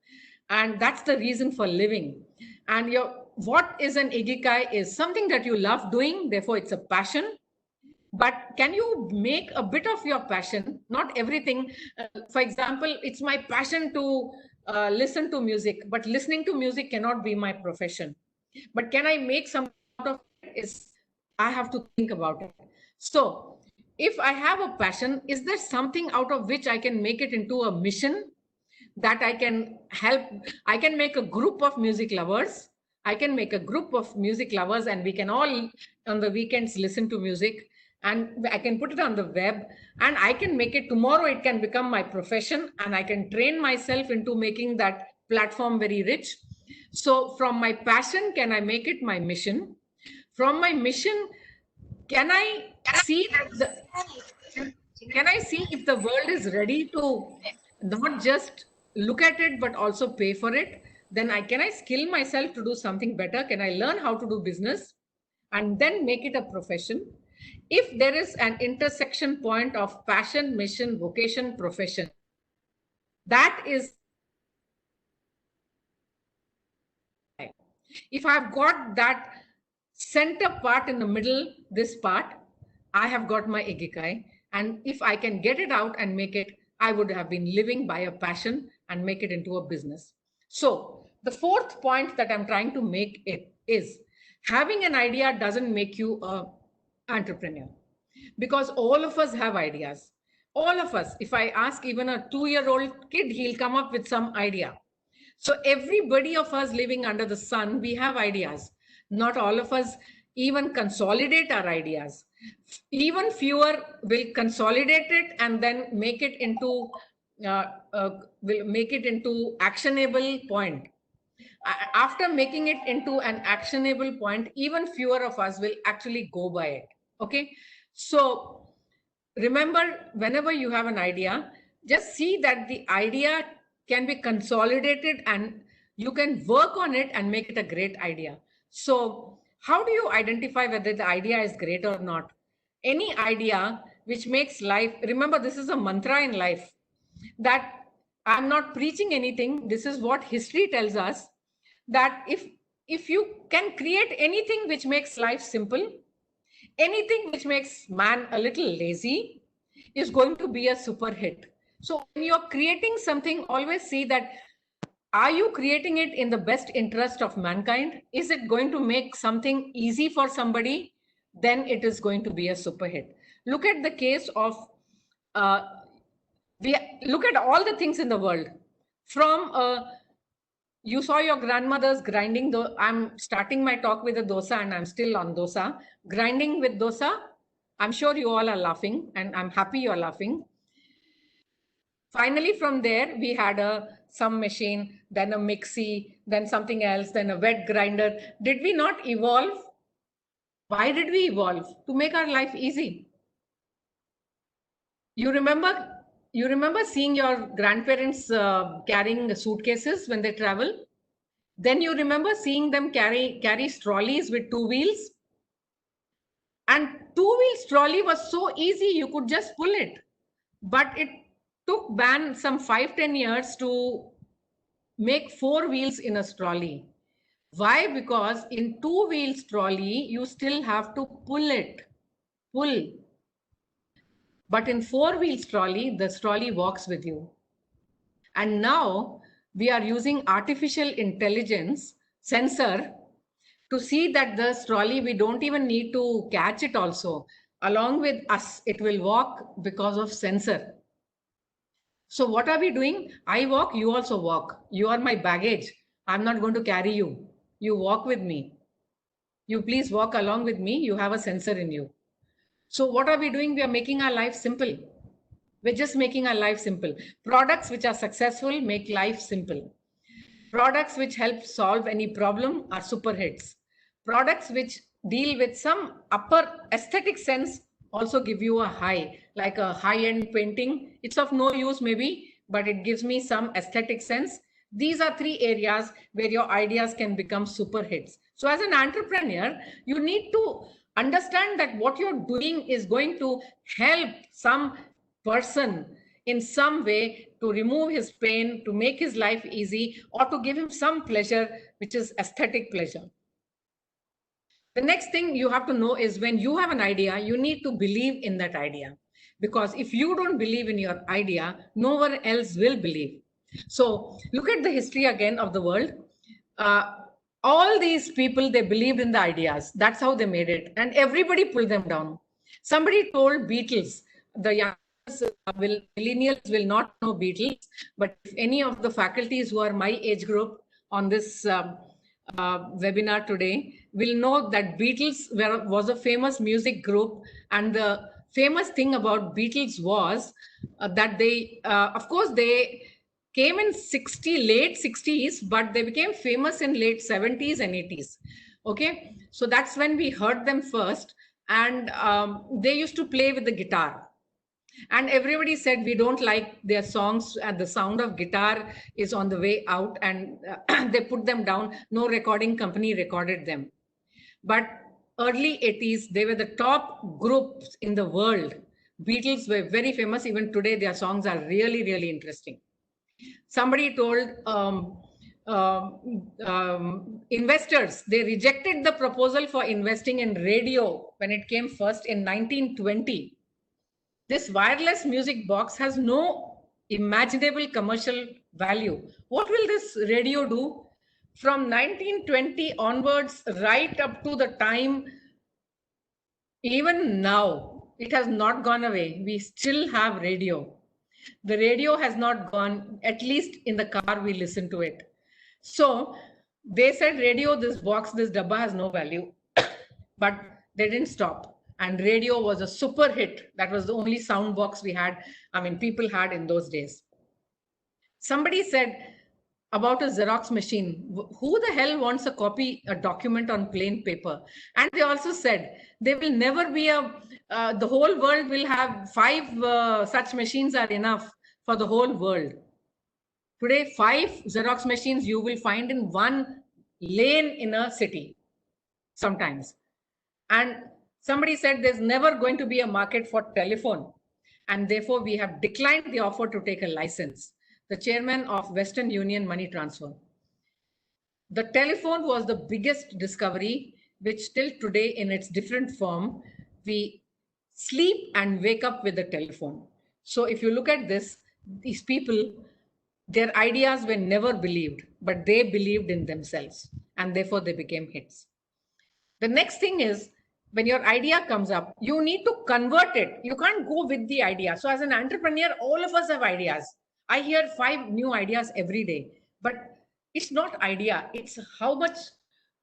And that's the reason for living. And what is an ikigai is something that you love doing, therefore it's a passion. But can you make a bit of your passion, not everything? For example, it's my passion to listen to music, but listening to music cannot be my profession. But can I make some out of it? I have to think about it. So if I have a passion, is there something out of which I can make it into a mission that I can help? I can make a group of music lovers. I can make a group of music lovers and we can all on the weekends listen to music, and I can put it on the web, and I can make it tomorrow. It can become my profession and I can train myself into making that platform very rich. So from my passion, can I make it my mission? From my mission, can I see can I see if the world is ready to not just look at it but also pay for it? Then can I skill myself to do something better? Can I learn how to do business and then make it a profession? If there is an intersection point of passion, mission, vocation, profession, that is, if I've got that center part in the middle, this part, I have got my ikigai. And if I can get it out and make it, I would have been living by a passion and make it into a business. So the fourth point that I'm trying to make it is having an idea doesn't make you an entrepreneur, because all of us have ideas. All of us, if I ask even a 2-year-old kid, he'll come up with some idea. So everybody of us living under the sun, we have ideas. Not all of us even consolidate our ideas. Even fewer will consolidate it and then make it into actionable point. After making it into an actionable point, even fewer of us will actually go by it. Okay, so remember, whenever you have an idea, just see that the idea can be consolidated and you can work on it and make it a great idea. So how do you identify whether the idea is great or not? Any idea which makes life, remember, this is a mantra in life, that I'm not preaching anything. This is what history tells us, that if you can create anything which makes life simple, anything which makes man a little lazy, is going to be a super hit. So when you're creating something, always see that, are you creating it in the best interest of mankind? Is it going to make something easy for somebody? Then it is going to be a super hit. Look at the case of, we look at all the things in the world. From you saw your grandmother's grinding. I'm starting my talk with a dosa and I'm still on dosa. Grinding with dosa. I'm sure you all are laughing and I'm happy you're laughing. Finally, from there, we had some machine, then a mixie, then something else, then a wet grinder. Did we not evolve? Why did we evolve? To make our life easy. You remember seeing your grandparents carrying suitcases when they travel? Then you remember seeing them carry trolleys with 2 wheels? And 2-wheel trolley was so easy, you could just pull it. But it took ban some 5-10 years to make 4 wheels in a trolley. Why? Because in 2 wheels trolley, you still have to pull. But in 4 wheels trolley, the trolley walks with you. And now we are using artificial intelligence sensor to see that this trolley, we don't even need to catch it also. Along with us, it will walk because of sensor. So what are we doing? I walk, you also walk. You are my baggage. I'm not going to carry you. You walk with me. You please walk along with me. You have a sensor in you. So what are we doing? We are making our life simple. We're just making our life simple. Products which are successful make life simple. Products which help solve any problem are super hits. Products which deal with some upper aesthetic sense also give you a high, like a high-end painting. It's of no use maybe, but it gives me some aesthetic sense. These are three areas where your ideas can become super hits. So as an entrepreneur, you need to understand that what you're doing is going to help some person in some way to remove his pain, to make his life easy, or to give him some pleasure, which is aesthetic pleasure. The next thing you have to know is when you have an idea, you need to believe in that idea. Because if you don't believe in your idea, no one else will believe. So look at the history again of the world. All these people, they believed in the ideas. That's how they made it. And everybody pulled them down. Somebody told Beatles, the young millennials will not know Beatles, but if any of the faculties who are my age group on this webinar today will know that Beatles was a famous music group, and the famous thing about Beatles was that they, of course, they came in late 60s, but they became famous in late 70s and 80s. Okay, so that's when we heard them first, and they used to play with the guitar. And everybody said we don't like their songs and the sound of guitar is on the way out, and they put them down. No recording company recorded them. But early 80s, they were the top groups in the world. Beatles were very famous. Even today, their songs are really, really interesting. Somebody told investors, they rejected the proposal for investing in radio when it came first in 1920. This wireless music box has no imaginable commercial value. What will this radio do? From 1920 onwards, right up to the time, even now, it has not gone away. We still have radio. The radio has not gone, at least in the car, we listen to it. So they said radio, this box, this dabba has no value, but they didn't stop. And radio was a super hit. That was the only sound box we had. I mean, people had in those days. Somebody said about a Xerox machine, who the hell wants a copy, a document on plain paper? And they also said there will never be the whole world will have 5 such machines are enough for the whole world. Today, 5 Xerox machines you will find in one lane in a city sometimes. And somebody said there's never going to be a market for telephone. And therefore, we have declined the offer to take a license. The chairman of Western Union Money Transfer. The telephone was the biggest discovery, which till today in its different form, we sleep and wake up with the telephone. So if you look at this, these people, their ideas were never believed, but they believed in themselves, and therefore they became hits. The next thing is, when your idea comes up, you need to convert it. You can't go with the idea. So as an entrepreneur, all of us have ideas. I hear 5 new ideas every day, but it's not idea. It's how much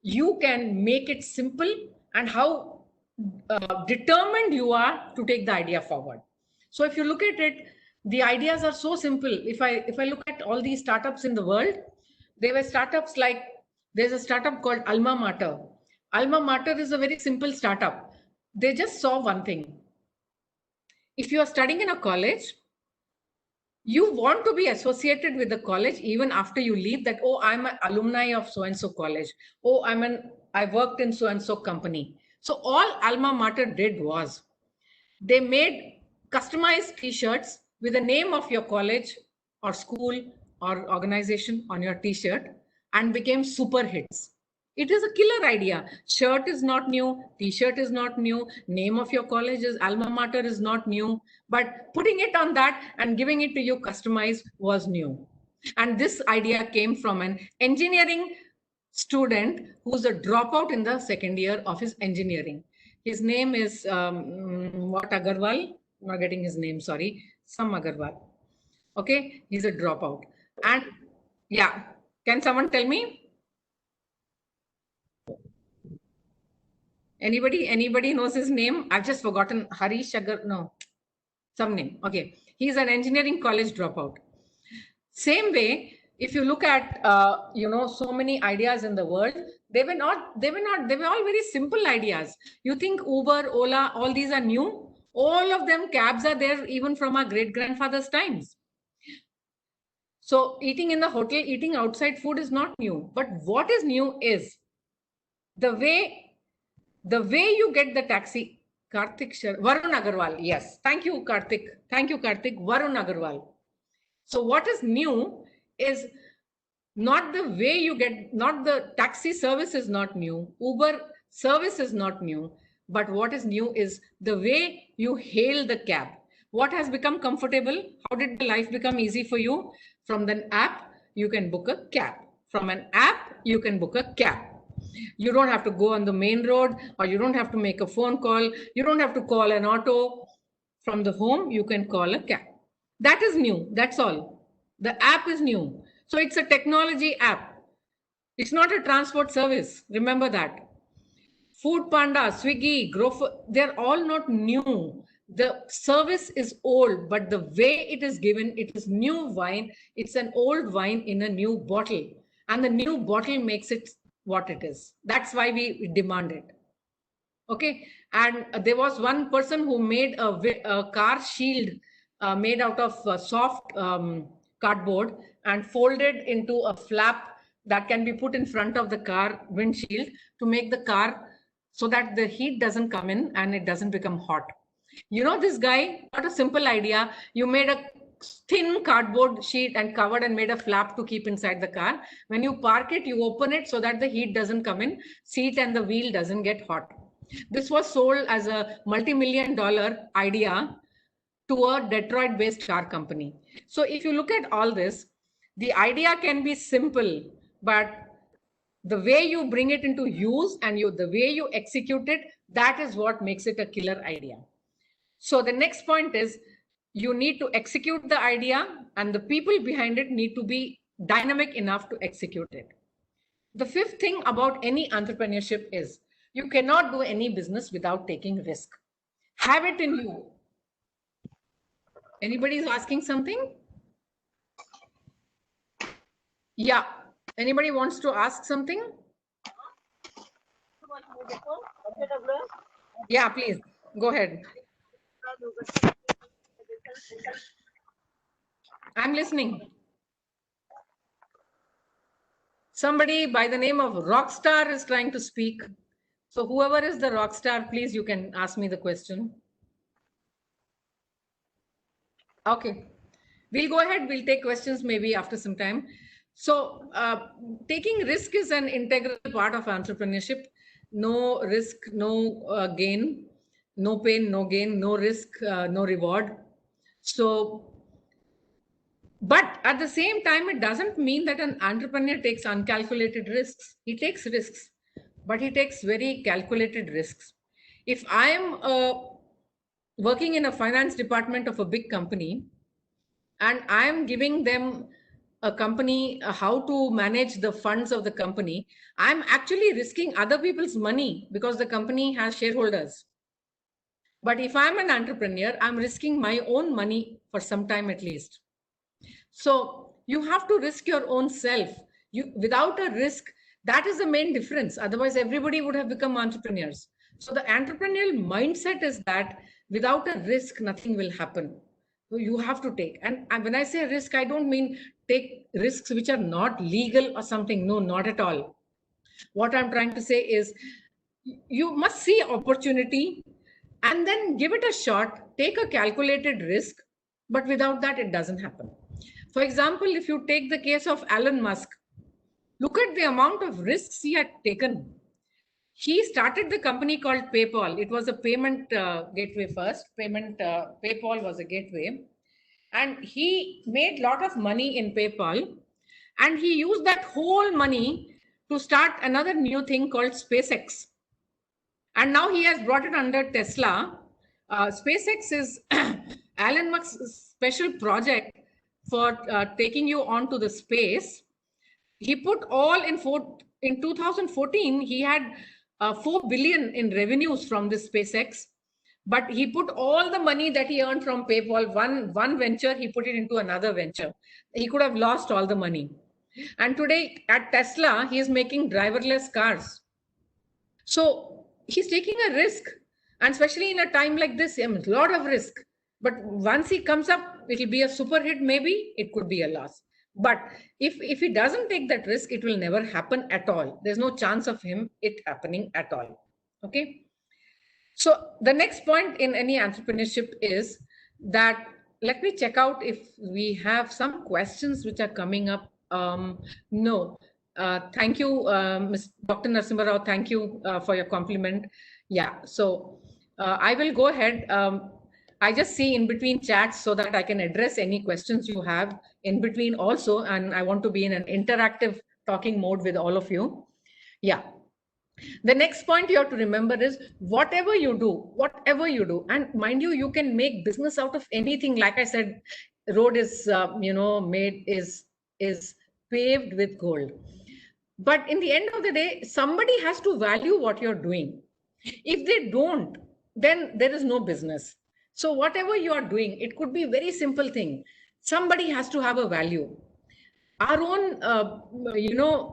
you can make it simple and how determined you are to take the idea forward. So if you look at it, the ideas are so simple. If I look at all these startups in the world, there were startups like, there's a startup called Alma Mater. Alma Mater is a very simple startup. They just saw one thing. If you are studying in a college, you want to be associated with the college even after you leave, that, oh, I'm an alumni of so-and-so college. Oh, I worked in so-and-so company. So all Alma Mater did was, they made customized t-shirts with the name of your college or school or organization on your t-shirt and became super hits. It is a killer idea. Shirt is not new, t-shirt is not new, name of your college is Alma Mater is not new, but putting it on that and giving it to you customized was new. And this idea came from an engineering student who's a dropout in the second year of his engineering. His name is what Agarwal? I'm not getting his name, sorry. Some Agarwal. Okay, he's a dropout. And yeah, can someone tell me? Anybody knows his name? I've just forgotten. Harish Agar, no, some name. Okay, he's an engineering college dropout. Same way, if you look at so many ideas in the world, they were all very simple ideas. You think Uber, Ola, all these are new? All of them, cabs are there even from our great grandfather's times. So eating in the hotel, eating outside food is not new. But what is new is the way you get the taxi. Varun Agarwal, yes. Thank you, Karthik. Varun Agarwal. So what is new is not the way you get, not the taxi service is not new, Uber service is not new, but what is new is the way you hail the cab. What has become comfortable? How did the life become easy for you? From the app, you can book a cab. From an app, you can book a cab. You don't have to go on the main road, or you don't have to make a phone call. You don't have to call an auto. From the home, you can call a cab. That is new. That's all. The app is new. So it's a technology app. It's not a transport service. Remember that. Food Panda, Swiggy, Grofers, they're all not new. The service is old, but the way it is given, it is new wine. It's an old wine in a new bottle. And the new bottle makes it what it is. That's why we demand it. Okay. And there was one person who made a car shield made out of soft cardboard and folded into a flap that can be put in front of the car windshield to make the car so that the heat doesn't come in and it doesn't become hot. You know, this guy got a simple idea. You made a thin cardboard sheet and covered and made a flap to keep inside the car. When you park it, you open it so that the heat doesn't come in, seat and the wheel doesn't get hot. This was sold as a multi-million-dollar idea to a Detroit-based car company. So if you look at all this, the idea can be simple, but the way you bring it into use and the way you execute it, that is what makes it a killer idea. So the next point is you need to execute the idea, and the people behind it need to be dynamic enough to execute it. The fifth thing about any entrepreneurship is you cannot do any business without taking risk. Have it in you. Anybody is asking something? Yeah. Anybody wants to ask something? Yeah, please. Go ahead. I'm listening. Somebody by the name of Rockstar is trying to speak. So whoever is the Rockstar, please, you can ask me the question. Okay. We'll go ahead. We'll take questions maybe after some time. So taking risk is an integral part of entrepreneurship. No risk, no gain, no pain, no gain, no risk, no reward. So, but at the same time, it doesn't mean that an entrepreneur takes uncalculated risks. He takes risks, but he takes very calculated risks. If I am working in a finance department of a big company, and I'm giving them a company how to manage the funds of the company, I'm actually risking other people's money because the company has shareholders. But if I'm an entrepreneur, I'm risking my own money for some time at least. So you have to risk your own self. Without a risk, that is the main difference. Otherwise, everybody would have become entrepreneurs. So the entrepreneurial mindset is that without a risk, nothing will happen. So you have to take. And when I say risk, I don't mean take risks which are not legal or something. No, not at all. What I'm trying to say is you must see opportunity and then give it a shot, take a calculated risk, but without that, it doesn't happen. For example, if you take the case of Elon Musk, look at the amount of risks he had taken. He started the company called PayPal. It was a payment gateway first. PayPal was a gateway. and he made a lot of money in PayPal, and he used that whole money to start another new thing called SpaceX. And now he has brought it under Tesla. SpaceX is Elon Musk's special project for taking you onto the space. He put all in 2014, he had 4 billion in revenues from this SpaceX, but he put all the money that he earned from PayPal, one venture, he put it into another venture. He could have lost all the money. And today at Tesla, he is making driverless cars. So he's taking a risk, and especially in a time like this, a lot of risk. But once he comes up, it'll be a super hit, maybe it could be a loss. But if he doesn't take that risk, it will never happen at all. There's no chance of it happening at all. Okay. So the next point in any entrepreneurship is that, let me check out if we have some questions which are coming up. No. Thank you, Ms. Dr. Narasimha Rao. Thank you for your compliment. Yeah, so I will go ahead. I just see in between chats so that I can address any questions you have in between also. And I want to be in an interactive talking mode with all of you. Yeah. The next point you have to remember is whatever you do, and mind you, you can make business out of anything. Like I said, road is, is paved with gold. But in the end of the day, somebody has to value what you're doing. If they don't, then there is no business. So whatever you are doing, it could be a very simple thing. Somebody has to have a value. Our own,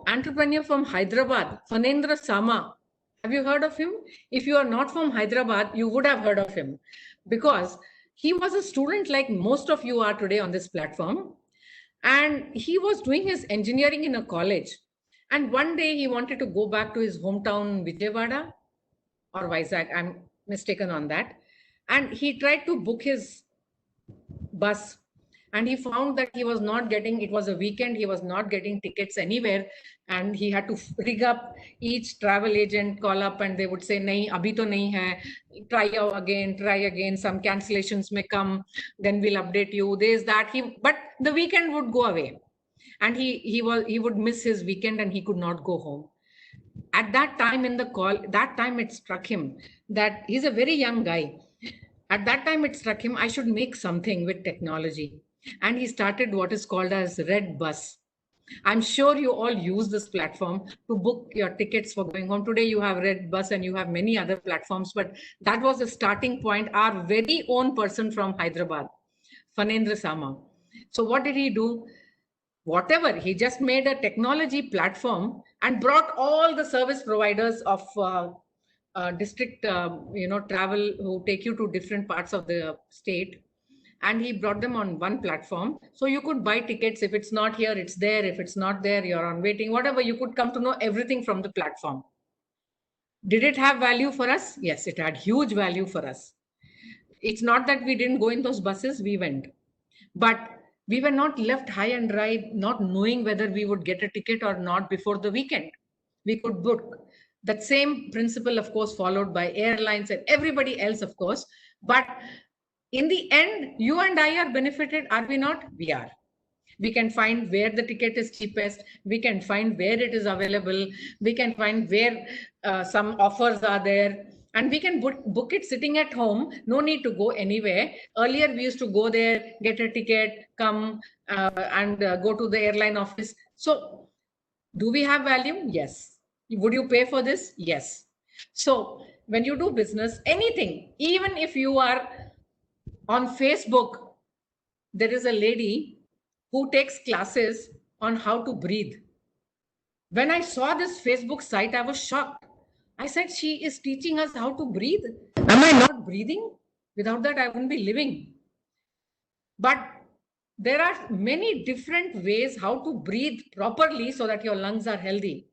entrepreneur from Hyderabad, Fanendra Sama. Have you heard of him? If you are not from Hyderabad, you would have heard of him, because he was a student like most of you are today on this platform. And he was doing his engineering in a college. And one day he wanted to go back to his hometown, Vijayawada or Vizag. I'm mistaken on that. And he tried to book his bus. And he found that he was not getting, it was a weekend, he was not getting tickets anywhere. And he had to rig up each travel agent, call up, and they would say, nahi, abhi to nahi hai. Try again. Some cancellations may come, then we'll update you. There's that. But the weekend would go away. And he would miss his weekend and he could not go home. At that time in the call, that time it struck him that he's a very young guy. At that time it struck him, I should make something with technology. And he started what is called as Red Bus. I'm sure you all use this platform to book your tickets for going home. Today you have Red Bus and you have many other platforms, but that was the starting point. Our very own person from Hyderabad, Fanendra Sama. So what did he do? Whatever, he just made a technology platform and brought all the service providers of district, travel, who take you to different parts of the state. And he brought them on one platform. So you could buy tickets. If it's not here, it's there. If it's not there, you're on waiting, whatever. You could come to know everything from the platform. Did it have value for us? Yes, it had huge value for us. It's not that we didn't go in those buses, we went. But we were not left high and dry, not knowing whether we would get a ticket or not before the weekend. We could book. That same principle, of course, followed by airlines and everybody else, of course. But in the end, you and I are benefited, are we not? We are. We can find where the ticket is cheapest. We can find where it is available. We can find where some offers are there. And we can book it sitting at home. No need to go anywhere. Earlier, we used to go there, get a ticket, come and go to the airline office. So do we have value? Yes. Would you pay for this? Yes. So when you do business, anything, even if you are on Facebook, there is a lady who takes classes on how to breathe. When I saw this Facebook site, I was shocked. I said, she is teaching us how to breathe. Am I not breathing? Without that, I wouldn't be living. But there are many different ways how to breathe properly so that your lungs are healthy.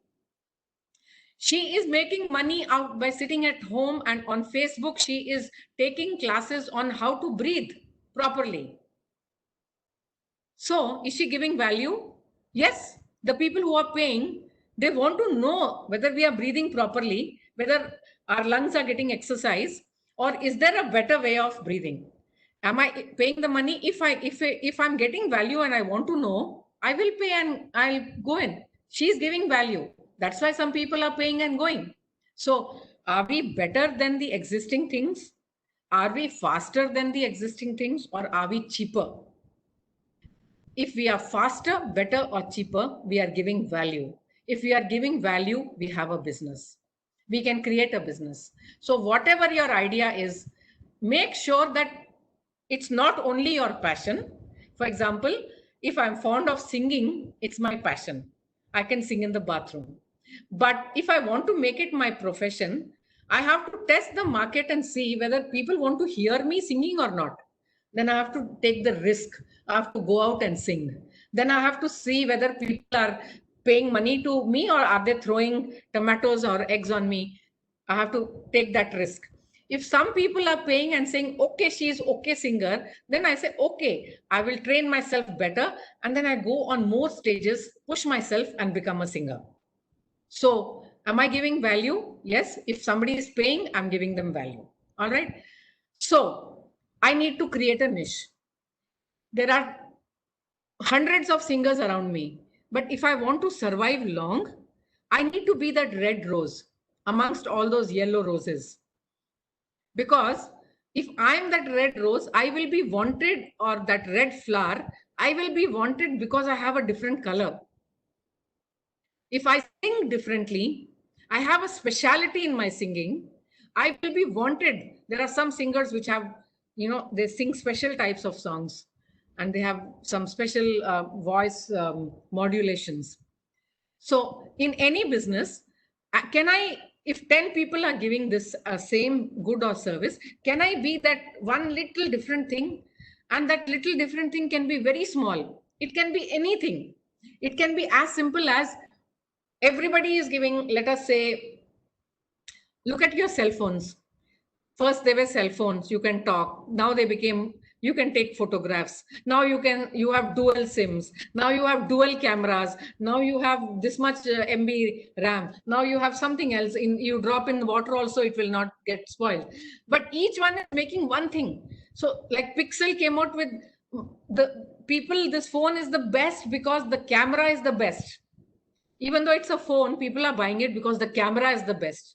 She is making money out by sitting at home, and on Facebook, she is taking classes on how to breathe properly. So is she giving value? Yes. The people who are paying, they want to know whether we are breathing properly, whether our lungs are getting exercise, or is there a better way of breathing? Am I paying the money? If I'm getting value and I want to know, I will pay and I'll go in. She's giving value. That's why some people are paying and going. So are we better than the existing things? Are we faster than the existing things, or are we cheaper? If we are faster, better, or cheaper, we are giving value. If we are giving value, we have a business. We can create a business. So whatever your idea is, make sure that it's not only your passion. For example, if I'm fond of singing, it's my passion. I can sing in the bathroom. But if I want to make it my profession, I have to test the market and see whether people want to hear me singing or not. Then I have to take the risk. I have to go out and sing. Then I have to see whether people are paying money to me or are they throwing tomatoes or eggs on me. I have to take that risk. If some people are paying and saying, okay, she is okay singer, then I say, okay, I will train myself better. And then I go on more stages, push myself and become a singer. So am I giving value? Yes. If somebody is paying, I'm giving them value. All right. So I need to create a niche. There are hundreds of singers around me, but if I want to survive long, I need to be that red rose amongst all those yellow roses. Because if I'm that red rose, I will be wanted, or that red flower, I will be wanted because I have a different color. If I sing differently, I have a speciality in my singing, I will be wanted. There are some singers which have, they sing special types of songs and they have some special voice modulations. So in any business, if 10 people are giving this same good or service, can I be that one little different thing? And that little different thing can be very small. It can be anything. It can be as simple as everybody is giving, let us say, look at your cell phones. First there were cell phones, you can talk. Now they became, you can take photographs. Now you have dual SIMs. Now you have dual cameras. Now you have this much MB RAM. Now you have something else. You drop in the water also, it will not get spoiled. But each one is making one thing. So like Pixel came out with the people, this phone is the best because the camera is the best. Even though it's a phone, people are buying it because the camera is the best.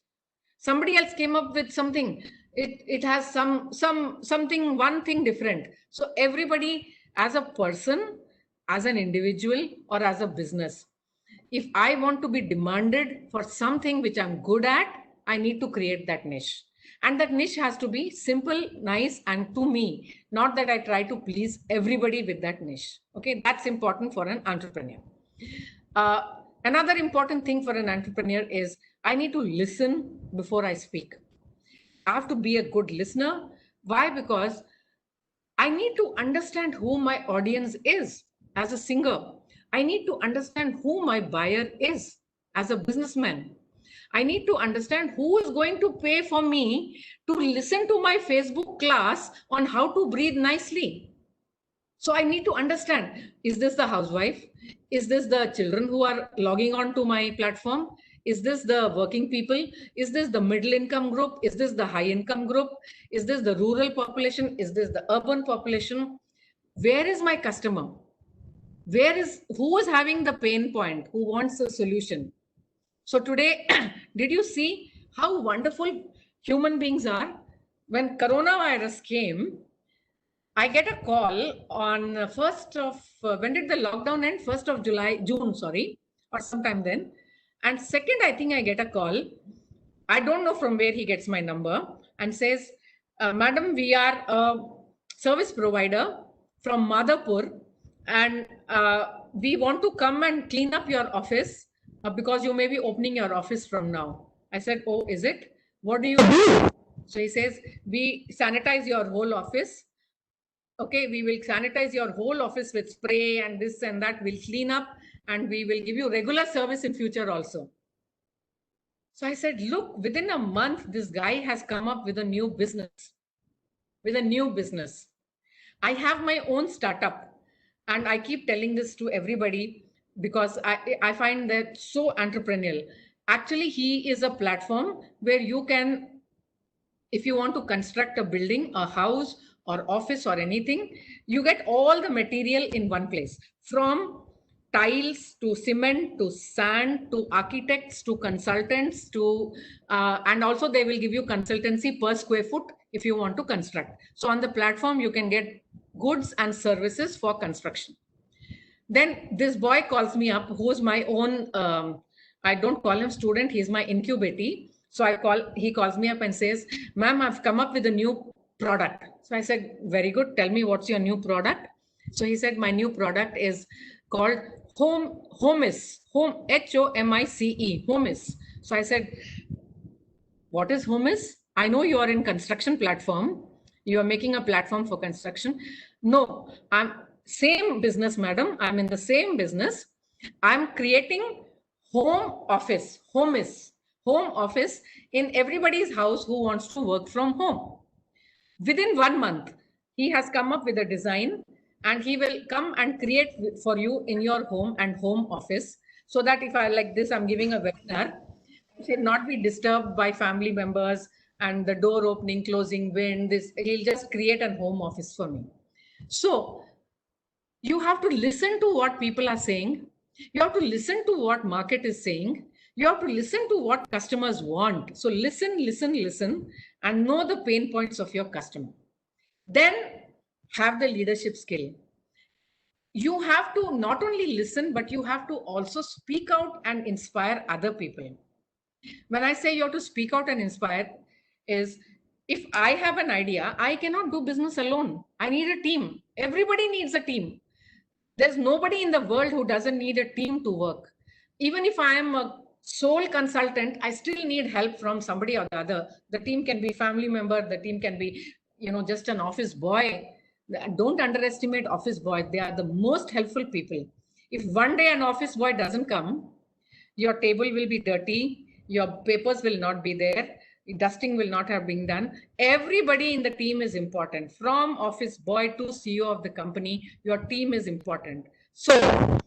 Somebody else came up with something. It has something, one thing different. So everybody, as a person, as an individual, or as a business, if I want to be demanded for something which I'm good at, I need to create that niche. And that niche has to be simple, nice, and to me, not that I try to please everybody with that niche. Okay, that's important for an entrepreneur. Another important thing for an entrepreneur is I need to listen before I speak. I have to be a good listener. Why? Because I need to understand who my audience is as a singer. I need to understand who my buyer is as a businessman. I need to understand who is going to pay for me to listen to my Facebook class on how to breathe nicely. So I need to understand, is this the housewife? Is this the children who are logging on to my platform? Is this the working people? Is this the middle income group? Is this the high income group? Is this the rural population? Is this the urban population? Where is my customer? Who is having the pain point? Who wants a solution? So today, did you see how wonderful human beings are? When coronavirus came, I get a call on 1st of, when did the lockdown end? 1st of June, or sometime then. And second, I think I get a call. I don't know from where he gets my number and says, Madam, we are a service provider from Madhapur and we want to come and clean up your office because you may be opening your office from now. I said, oh, is it? What do you do? So he says, we sanitize your whole office. Okay, we will sanitize your whole office with spray and this and that. We'll clean up and we will give you regular service in future also. So I said, look, within a month, this guy has come up with a new business. I have my own startup and I keep telling this to everybody because I find that so entrepreneurial. Actually, he is a platform where you can, if you want to construct a building, a house, or office or anything, you get all the material in one place, from tiles to cement to sand to architects to consultants to and also they will give you consultancy per square foot if you want to construct. So on the platform you can get goods and services for construction. Then this boy calls me up, who's my own I don't call him student, he's my incubatee. So he calls me up and says, ma'am, I've come up with a new product. So I said, very good, tell me what's your new product. So he said, my new product is called Homice, Homice, Homice. So I said, what is Homice? I know you are in construction platform. You are making a platform for construction. No, I'm same business, madam. I'm in the same business. I'm creating home office, Homice, home office in everybody's house who wants to work from home. Within 1 month, he has come up with a design and he will come and create for you in your home and home office, so that if I like this, I'm giving a webinar, should not be disturbed by family members and the door opening, closing, wind, this, he'll just create a home office for me. So you have to listen to what people are saying. You have to listen to what market is saying. You have to listen to what customers want. So listen, and know the pain points of your customer. Then have the leadership skill. You have to not only listen, but you have to also speak out and inspire other people. When I say you have to speak out and inspire, is if I have an idea, I cannot do business alone. I need a team. Everybody needs a team. There's nobody in the world who doesn't need a team to work. Even if I am a sole consultant, I still need help from somebody or the other. The team can be family member, the team can be, just an office boy. Don't underestimate office boy. They are the most helpful people. If one day an office boy doesn't come, your table will be dirty, your papers will not be there, dusting will not have been done. Everybody in the team is important. From office boy to CEO of the company, your team is important. So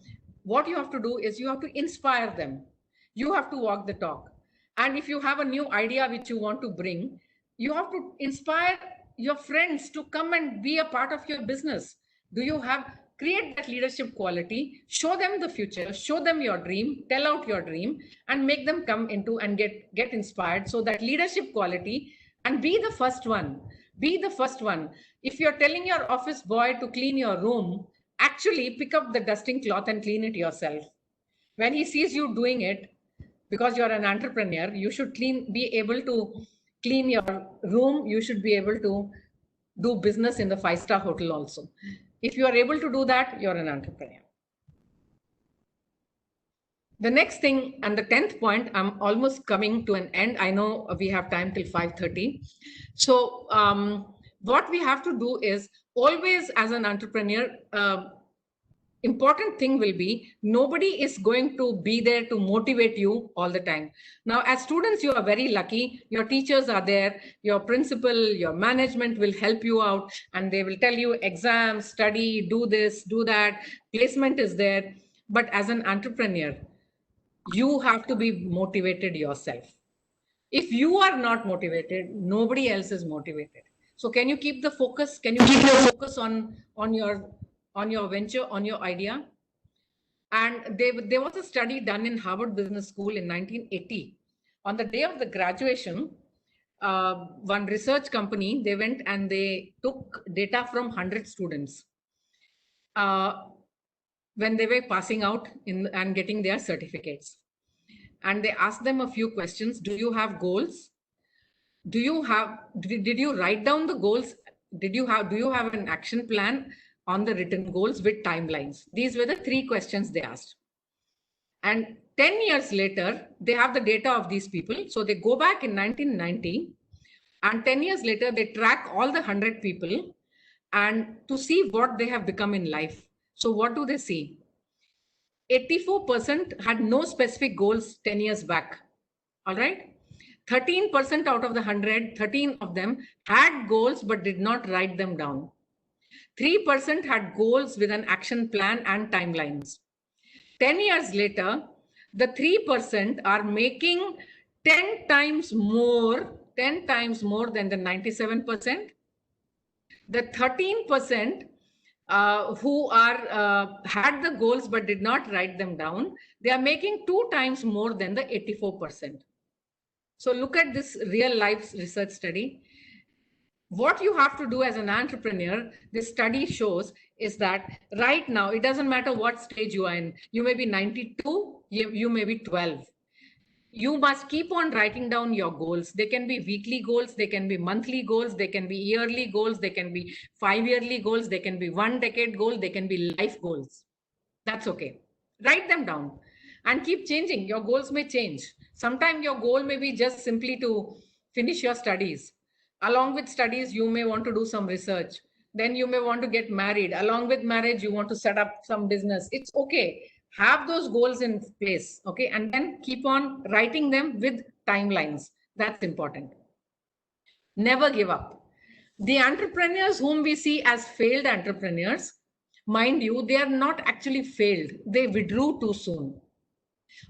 what you have to do is you have to inspire them. You have to walk the talk. And if you have a new idea which you want to bring, you have to inspire your friends to come and be a part of your business. Create that leadership quality, show them the future, show them your dream, tell out your dream, and make them come into and get inspired. So that leadership quality, and be the first one. Be the first one. If you're telling your office boy to clean your room, actually pick up the dusting cloth and clean it yourself. When he sees you doing it, because you're an entrepreneur, you should be able to clean your room. You should be able to do business in the 5-star hotel also. If you are able to do that, you're an entrepreneur. The next thing, and the 10th point, I'm almost coming to an end. I know we have time till 5:30. So what we have to do is always, as an entrepreneur, important thing will be, nobody is going to be there to motivate you all the time. Now, as students, you are very lucky. Your teachers are there, your principal, your management will help you out, and they will tell you exam, study, do this, do that, placement is there. But as an entrepreneur, you have to be motivated yourself. If you are not motivated, nobody else is motivated. So can you keep the focus? Can you keep your focus on your venture, on your idea? And there was a study done in Harvard Business School in 1980. On the day of the graduation, one research company, they went and they took data from 100 students when they were passing out and getting their certificates. And they asked them a few questions. Do you have goals? Did you write down the goals? Do you have an action plan on the written goals with timelines? These were the 3 questions they asked. And 10 years later, they have the data of these people. So they go back in 1990, and 10 years later, they track all the 100 people and to see what they have become in life. So what do they see? 84% had no specific goals 10 years back. All right. 13% out of the 100, 13 of them had goals but did not write them down. 3% had goals with an action plan and timelines. 10 years later, the 3% are making 10 times more than the 97%. The 13% who are had the goals but did not write them down, they are making 2 times more than the 84%. So look at this real life research study. What you have to do as an entrepreneur, this study shows, is that right now, it doesn't matter what stage you are in. You may be 92, you may be 12. You must keep on writing down your goals. They can be weekly goals, they can be monthly goals, they can be yearly goals, they can be 5-yearly goals, they can be 1-decade goal, they can be life goals. That's okay. Write them down and keep changing. Your goals may change. Sometimes your goal may be just simply to finish your studies. Along with studies, you may want to do some research. Then you may want to get married. Along with marriage, you want to set up some business. It's okay. Have those goals in place, okay? And then keep on writing them with timelines. That's important. Never give up. The entrepreneurs whom we see as failed entrepreneurs, mind you, they are not actually failed. They withdrew too soon.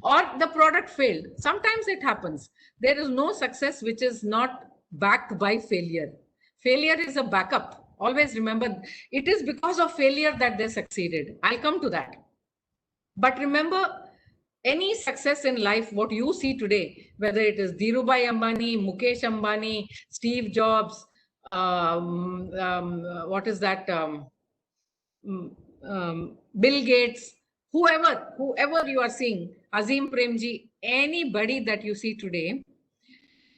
Or the product failed. Sometimes it happens. There is no success which is not backed by failure. Failure is a backup. Always remember, it is because of failure that they succeeded. I'll come to that. But remember, any success in life, what you see today, whether it is Dhirubhai Ambani, Mukesh Ambani, Steve Jobs, what is that, Bill Gates, whoever you are seeing, Azim Premji, anybody that you see today,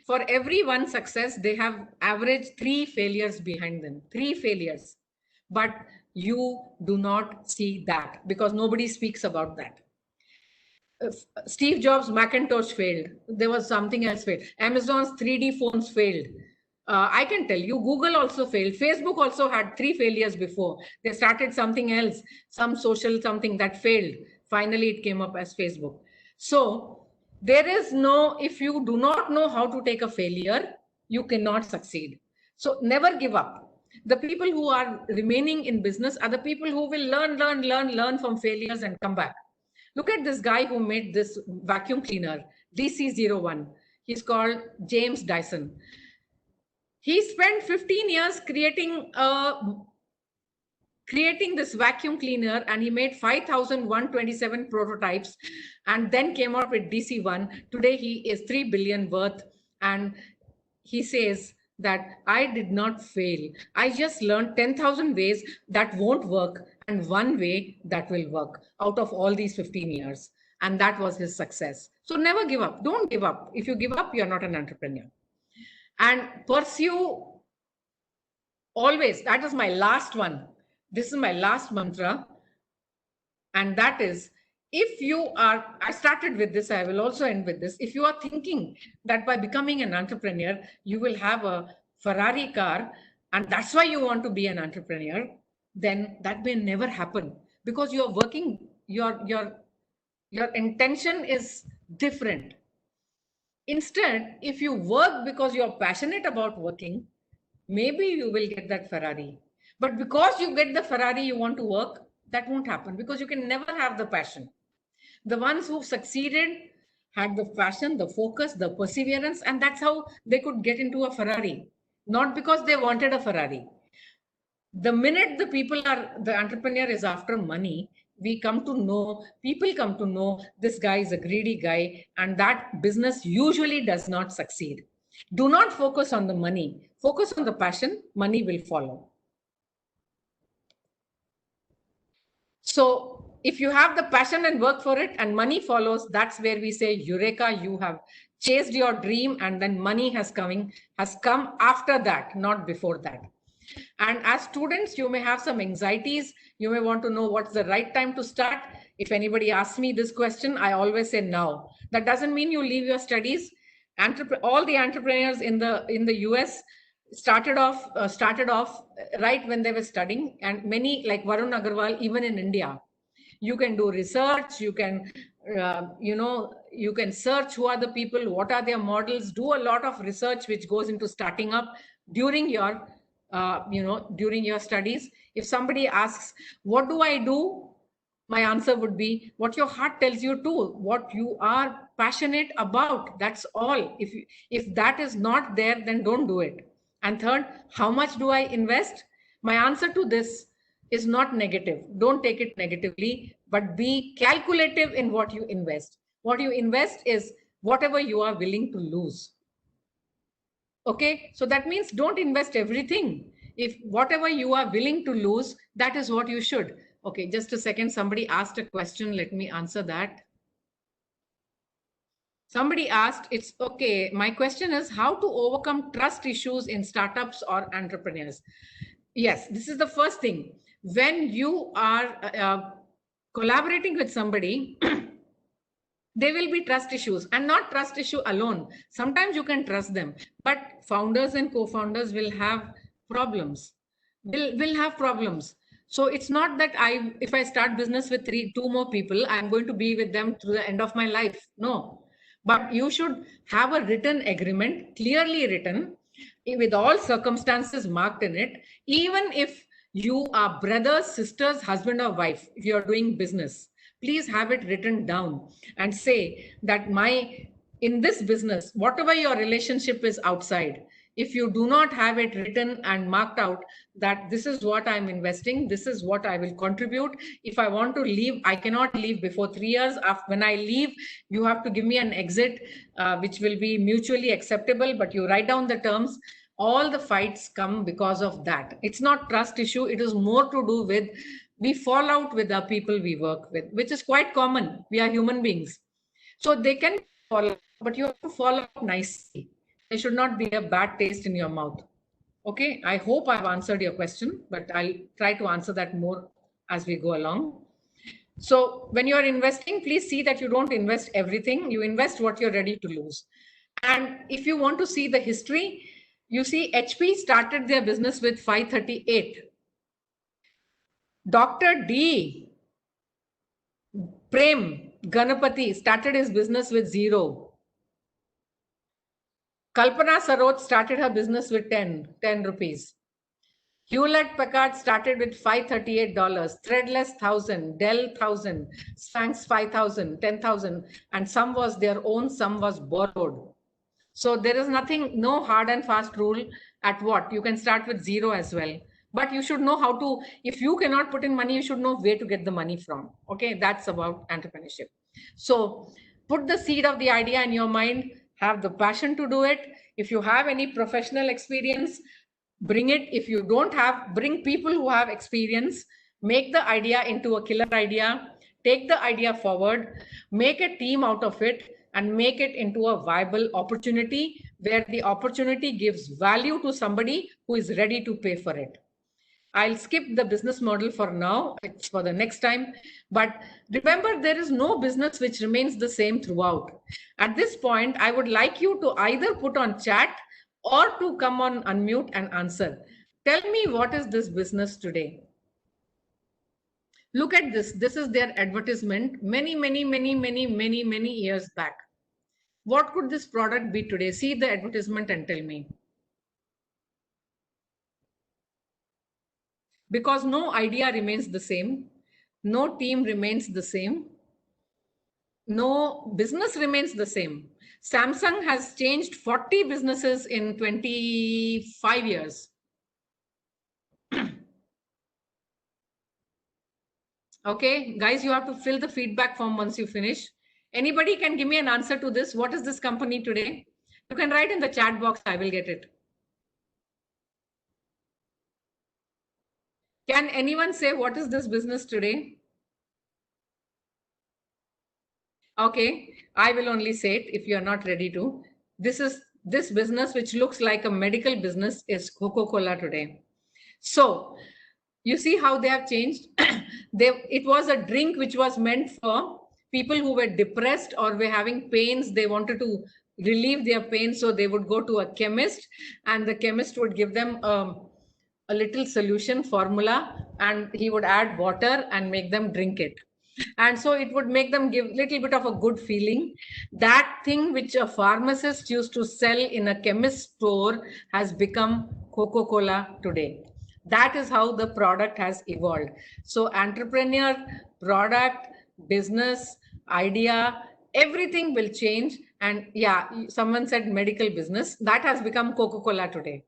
for every one success, they have average 3 failures behind them, 3 failures. But you do not see that because nobody speaks about that. Steve Jobs' Macintosh failed. There was something else failed. Amazon's 3D phones failed. I can tell you, Google also failed. Facebook also had 3 failures before. They started something else, some social something that failed. Finally, it came up as Facebook. So there is no, if you do not know how to take a failure, you cannot succeed. So never give up. The people who are remaining in business are the people who will learn from failures and come back. Look at this guy who made this vacuum cleaner, DC01. He's called James Dyson. He spent 15 years creating this vacuum cleaner, and he made 5,127 prototypes and then came out with DC1. Today, he is 3 billion worth. And he says that I did not fail. I just learned 10,000 ways that won't work and one way that will work out of all these 15 years. And that was his success. So never give up. Don't give up. If you give up, you're not an entrepreneur. And pursue always. That is my last one. This is my last mantra. And that is, if you are, I started with this, I will also end with this. If you are thinking that by becoming an entrepreneur, you will have a Ferrari car, and that's why you want to be an entrepreneur, then that may never happen because you're working, your intention is different. Instead, if you work because you're passionate about working, maybe you will get that Ferrari. But because you get the Ferrari, you want to work, that won't happen because you can never have the passion. The ones who succeeded had the passion, the focus, the perseverance, and that's how they could get into a Ferrari. Not because they wanted a Ferrari. The minute the entrepreneur is after money, people come to know this guy is a greedy guy, and that business usually does not succeed. Do not focus on the money. Focus on the passion. Money will follow. So if you have the passion and work for it and money follows, that's where we say, Eureka, you have chased your dream, and then money has come after that, not before that. And as students, you may have some anxieties. You may want to know what's the right time to start. If anybody asks me this question, I always say now. That doesn't mean you leave your studies. All the entrepreneurs in the US started off right when they were studying, and many like Varun Agarwal, even in India. You can do research. You can you can search who are the people, what are their models. Do a lot of research which goes into starting up during your during your studies. If somebody asks, what do I do? My answer would be what your heart tells you to, what you are passionate about. That's all. If that is not there, then don't do it. And third, how much do I invest? My answer to this is not negative. Don't take it negatively, but be calculative in what you invest. What you invest is whatever you are willing to lose. Okay, so that means don't invest everything. If whatever you are willing to lose, that is what you should. Okay, just a second. Somebody asked a question. Let me answer that. Somebody asked, it's okay. My question is how to overcome trust issues in startups or entrepreneurs. Yes, this is the first thing. When you are collaborating with somebody, there will be trust issues, and not trust issue alone. Sometimes you can trust them, but founders and co-founders will have problems. Will have problems. So it's not that if I start business with two more people, I'm going to be with them through the end of my life. No, but you should have a written agreement, clearly written, with all circumstances marked in it. Even if you are brothers, sisters, husband or wife, if you are doing business, please have it written down and say that in this business, whatever your relationship is outside, if you do not have it written and marked out that this is what I'm investing, this is what I will contribute. If I want to leave, I cannot leave before 3 years. When I leave, you have to give me an exit, which will be mutually acceptable, but you write down the terms. All the fights come because of that. It's not trust issue. It is more to do with we fall out with the people we work with, which is quite common. We are human beings. So they can fall out, but you have to fall out nicely. There should not be a bad taste in your mouth. Okay, I hope I've answered your question, but I'll try to answer that more as we go along. So when you're investing, please see that you don't invest everything. You invest what you're ready to lose. And if you want to see the history, you see HP started their business with 538. Dr. D. Prem Ganapati started his business with 0. Kalpana Sarot started her business with 10 rupees. Hewlett Packard started with $538, Threadless 1,000, Dell 1,000, Spanx 5,000, 10,000, and some was their own, some was borrowed. So there is nothing, no hard and fast rule at what. You can start with 0 as well. But you should know how to, if you cannot put in money, you should know where to get the money from. Okay, that's about entrepreneurship. So put the seed of the idea in your mind, have the passion to do it. If you have any professional experience, bring it. If you don't have, bring people who have experience, make the idea into a killer idea, take the idea forward, make a team out of it, and make it into a viable opportunity where the opportunity gives value to somebody who is ready to pay for it. I'll skip the business model for now. It's for the next time. But remember, there is no business which remains the same throughout. At this point, I would like you to either put on chat or to come on unmute and answer. Tell me, what is this business today? Look at this. This is their advertisement many years back. What could this product be today? See the advertisement and tell me. Because no idea remains the same, no team remains the same, no business remains the same. Samsung has changed 40 businesses in 25 years. Okay, guys, you have to fill the feedback form once you finish. Anybody can give me an answer to this. What is this company today? You can write in the chat box. I will get it. Can anyone say what is this business today? Okay, I will only say it if you are not ready to. This business, which looks like a medical business, is Coca-Cola today. So you see how they have changed. It was a drink which was meant for people who were depressed or were having pains. They wanted to relieve their pain, so they would go to a chemist, and the chemist would give them a little solution formula, and he would add water and make them drink it. And so it would make them give a little bit of a good feeling. That thing which a pharmacist used to sell in a chemist store has become Coca-Cola today. That is how the product has evolved. So entrepreneur, product, business, idea, everything will change. And yeah, someone said medical business. That has become Coca-Cola today.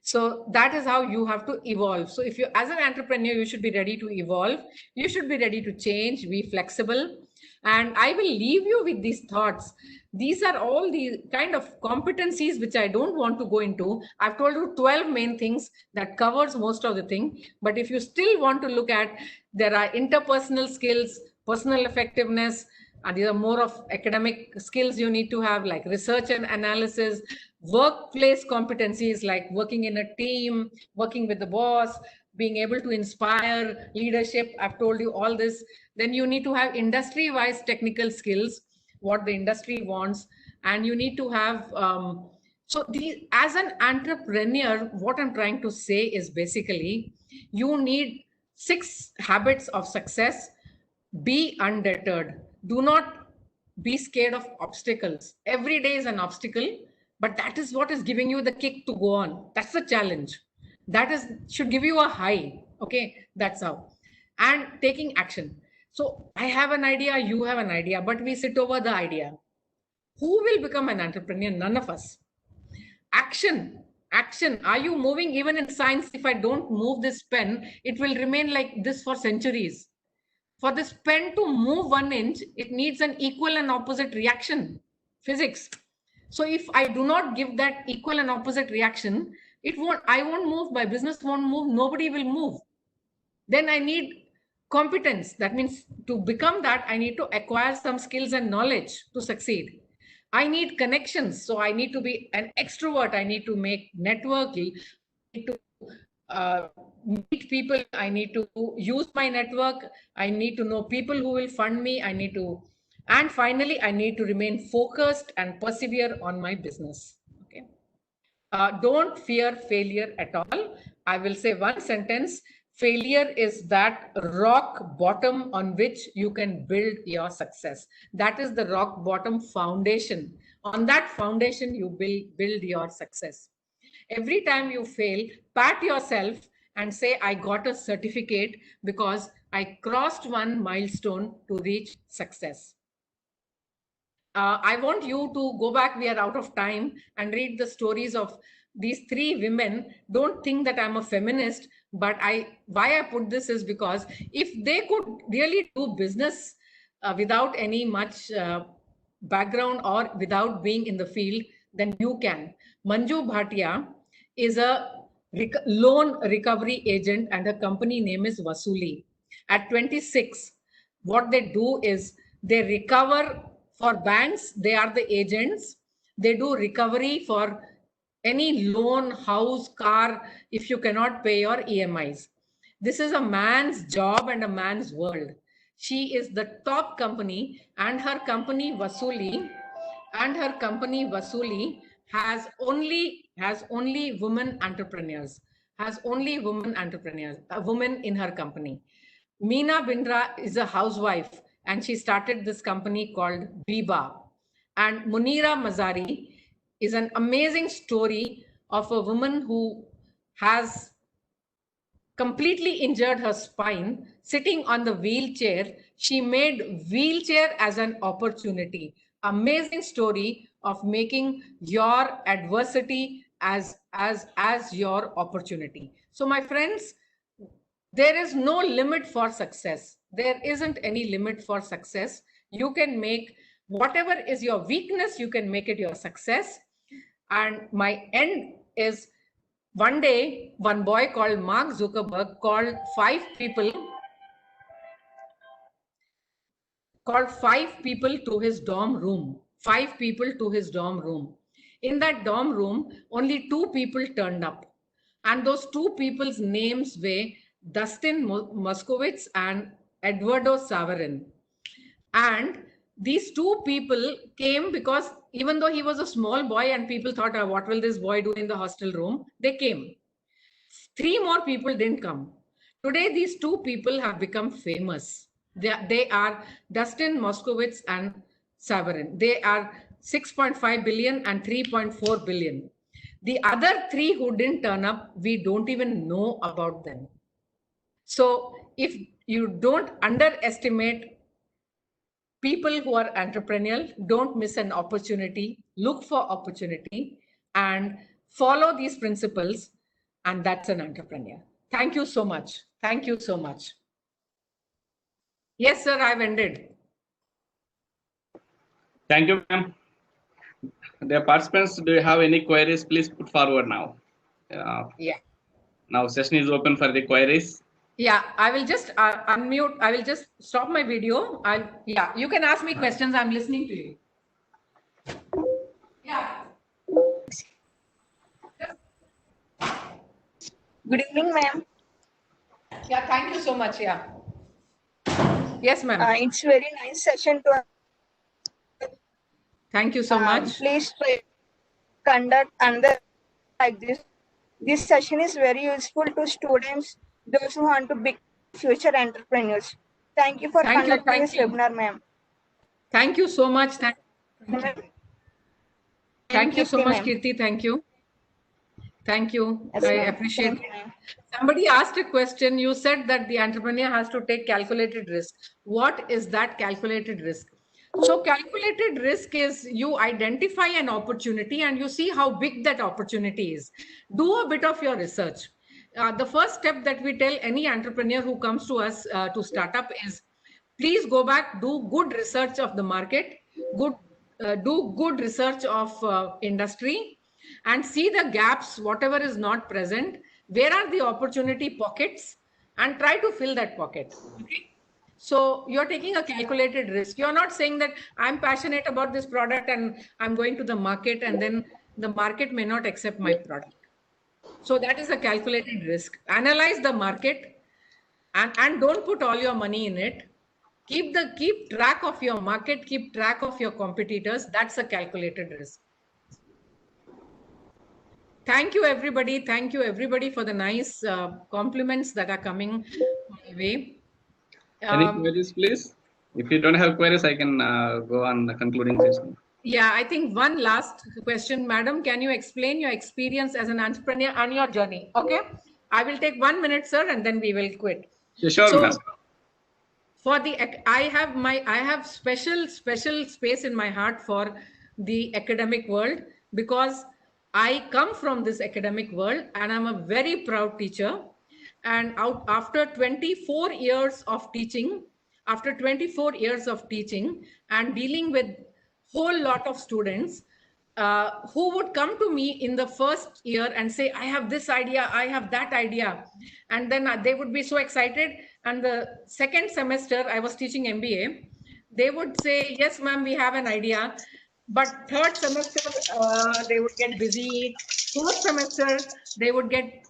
So that is how you have to evolve. So if you, as an entrepreneur, you should be ready to evolve. You should be ready to change, be flexible. And I will leave you with these thoughts. These are all the kind of competencies which I don't want to go into. I've told you 12 main things that covers most of the thing. But if you still want to look at, there are interpersonal skills, personal effectiveness, and these are more of academic skills you need to have, like research and analysis, workplace competencies like working in a team, working with the boss, being able to inspire leadership. I've told you all this. Then you need to have industry-wise technical skills, what the industry wants, and you need to have as an entrepreneur, what I'm trying to say is basically you need 6 habits of success. Be undeterred. Do not be scared of obstacles. Every day is an obstacle, but that is what is giving you the kick to go on. That's the challenge. That is should give you a high. Okay, that's how. And taking action. So I have an idea, you have an idea, but we sit over the idea. Who will become an entrepreneur? None of us. Action. Action. Are you moving? Even in science, if I don't move this pen, it will remain like this for centuries. For this pen to move 1 inch, it needs an equal and opposite reaction, physics. So if I do not give that equal and opposite reaction, I won't move, my business won't move, nobody will move. Then I need competence. That means to become that, I need to acquire some skills and knowledge to succeed. I need connections. So I need to be an extrovert. I need to make networking. I need to meet people. I need to use my network. I need to know people who will fund me. And finally, I need to remain focused and persevere on my business. Okay. Don't fear failure at all. I will say one sentence. Failure is that rock bottom on which you can build your success. That is the rock bottom foundation. On that foundation, you build your success. Every time you fail, pat yourself and say, I got a certificate because I crossed one milestone to reach success. I want you to go back, we are out of time, and read the stories of these 3 women. Don't think that I'm a feminist, but why I put this is because if they could really do business without any much background or without being in the field, then you can. Manju Bhatia is a loan recovery agent and her company name is Vasuli. At 26, what they do is they recover for banks. They are the agents. They do recovery for any loan, house, car, if you cannot pay your EMIs. This is a man's job and a man's world. She is the top company, and her company Vasuli has only women entrepreneurs, a woman in her company. Meena Bindra is a housewife and she started this company called Biba. And Munira Mazari is an amazing story of a woman who has completely injured her spine, sitting on the wheelchair. She made wheelchair as an opportunity. Amazing story of making your adversity as your opportunity. So my friends, there is no limit for success. There isn't any limit for success. You can make whatever is your weakness, you can make it your success. And my end is, one day, one boy called Mark Zuckerberg called 5 people to his dorm room. 5 people to his dorm room. In that dorm room, only 2 people turned up. And those 2 people's names were Dustin Moskowitz and Eduardo Saverin. And these 2 people came because even though he was a small boy and people thought, oh, what will this boy do in the hostel room? They came. 3 more people didn't come. Today, these 2 people have become famous. They are Dustin Moskowitz and Saverin. They are 6.5 billion and 3.4 billion. The other 3 who didn't turn up, we don't even know about them. So if you don't underestimate people who are entrepreneurial, don't miss an opportunity, look for opportunity and follow these principles. And that's an entrepreneur. Thank you so much. Thank you so much. Yes, sir, I've ended. Thank you, ma'am. The participants, do you have any queries? Please put forward now. Yeah. Now session is open for the queries. Yeah, I will just unmute. I will just stop my video. Yeah, you can ask me questions. I'm listening to you. Yeah. Good evening, ma'am. Yeah, thank you so much. Yeah. Yes, ma'am. It's very nice session to Thank you so much. please try conduct another like this. This session is very useful to students, those who want to be future entrepreneurs. Thank you for Thank you, conducting thank this you. webinar, ma'am. Thank you so much. Thank you so Kirti, much, ma'am. Kirti. Thank you. Thank you. Yes, I ma'am. appreciate Thank you, ma'am. Somebody asked a question. You said that the entrepreneur has to take calculated risk. What is that calculated risk? So calculated risk is you identify an opportunity and you see how big that opportunity is. Do a bit of your research. The first step that we tell any entrepreneur who comes to us to start up is please go back, do good research of the market, do good research of industry, and see the gaps, whatever is not present, where are the opportunity pockets, and try to fill that pocket. Okay? So you're taking a calculated risk. You're not saying that I'm passionate about this product and I'm going to the market and then the market may not accept my product. So that is a calculated risk. Analyze the market and don't put all your money in it. Keep track of your market, keep track of your competitors. That's a calculated risk. Thank you, everybody. Thank you, everybody, for the nice compliments that are coming my way. Any queries, please? If you don't have queries, I can go on the concluding session. Yeah, I think one last question, madam. Can you explain your experience as an entrepreneur and your journey? Okay, I will take 1 minute, sir, and then we will quit. Sure, ma'am. For the I have special space in my heart for the academic world because I come from this academic world and I'm a very proud teacher. And after 24 years of teaching, and dealing with whole lot of students who would come to me in the first year and say, I have this idea, I have that idea. And then they would be so excited. And the second semester, I was teaching MBA. They would say, yes, ma'am, we have an idea. But third semester, they would get busy. Fourth semester, they would get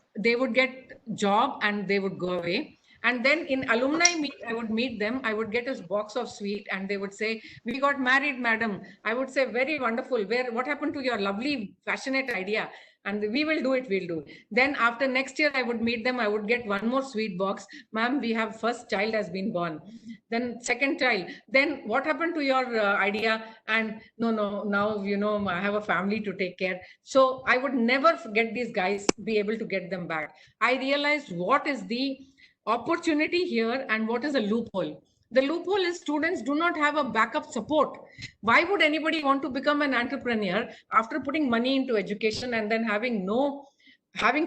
job and they would go away. And then in alumni meet, I would meet them. I would get a box of sweet and they would say, we got married, madam. I would say, very wonderful. What happened to your lovely, passionate idea? And we will do it, we'll do it. Then after next year, I would meet them. I would get one more sweet box. Ma'am, we have first child has been born. Then second child. Then what happened to your idea? And no, now, I have a family to take care. So I would never get these guys, be able to get them back. I realized what is the opportunity here and what is a loophole. The loophole is students do not have a backup support. Why would anybody want to become an entrepreneur after putting money into education and then having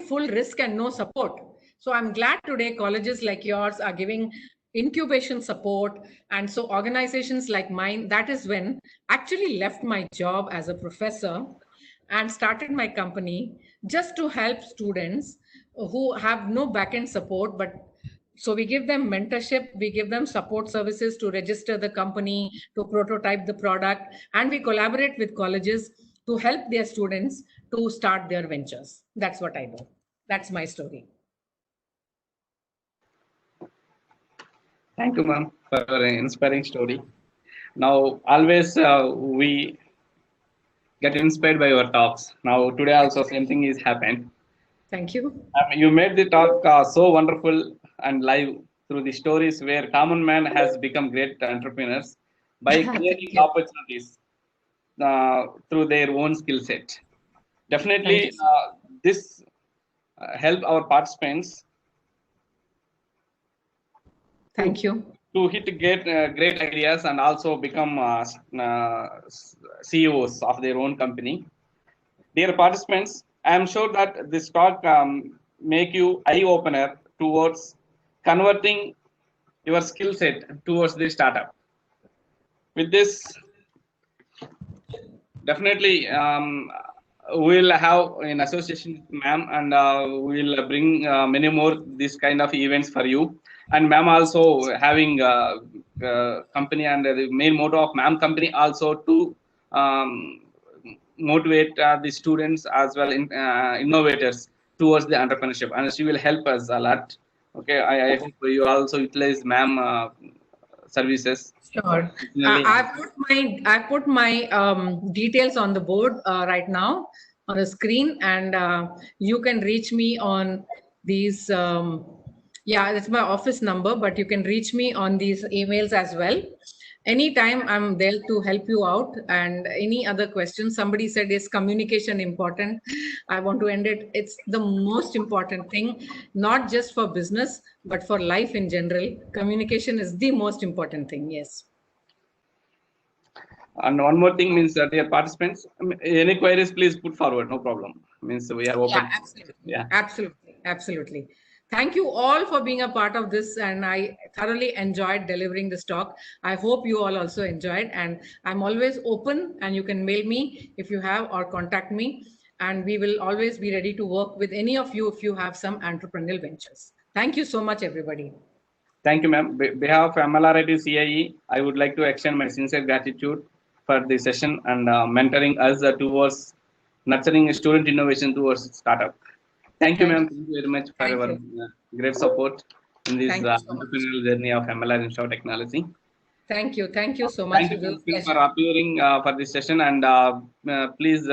full risk and no support? So I'm glad today colleges like yours are giving incubation support. And so organizations like mine, that is when actually left my job as a professor and started my company just to help students who have no backend support. But so we give them mentorship, we give them support services to register the company, to prototype the product, and we collaborate with colleges to help their students to start their ventures. That's what I do. That's my story. Thank you, ma'am, for your inspiring story. Now, always we get inspired by your talks. Now, today also same thing is happened. Thank you. You made the talk so wonderful and live through the stories where common man has become great entrepreneurs by creating opportunities through their own skill set. Definitely, this help our participants. Thank you. To hit great ideas and also become CEOs of their own company. Dear participants, I am sure that this talk make you eye opener towards converting your skill set towards the startup. With this, definitely we'll have an association with ma'am, and we'll bring many more this kind of events for you. And ma'am also having company, and the main motto of ma'am company also to motivate the students as well in innovators towards the entrepreneurship, and she will help us a lot. Okay, I hope you also utilize ma'am services. Sure. Really. I put my details on the board right now on the screen, and you can reach me on these. Yeah, that's my office number, but you can reach me on these emails as well. Anytime, I'm there to help you out. And any other questions? Somebody said, is communication important? I want to end it. It's the most important thing, not just for business, but for life in general. Communication is the most important thing. Yes. And one more thing means that dear participants, any queries, please put forward. No problem. Means we are open. Yeah, absolutely. Yeah, absolutely. Absolutely. Thank you all for being a part of this, and I thoroughly enjoyed delivering this talk. I hope you all also enjoyed, and I'm always open, and you can mail me if you have, or contact me, and we will always be ready to work with any of you if you have some entrepreneurial ventures. Thank you so much, everybody. Thank you, ma'am. Behalf of MLRIT CIE, I would like to extend my sincere gratitude for the session and mentoring us towards nurturing student innovation towards startup. Thank you, ma'am. Thank you very much for your great support in this entrepreneurial journey of MLR Institute of Technology. Thank you. Thank you so much. Thank you for appearing for this session, and please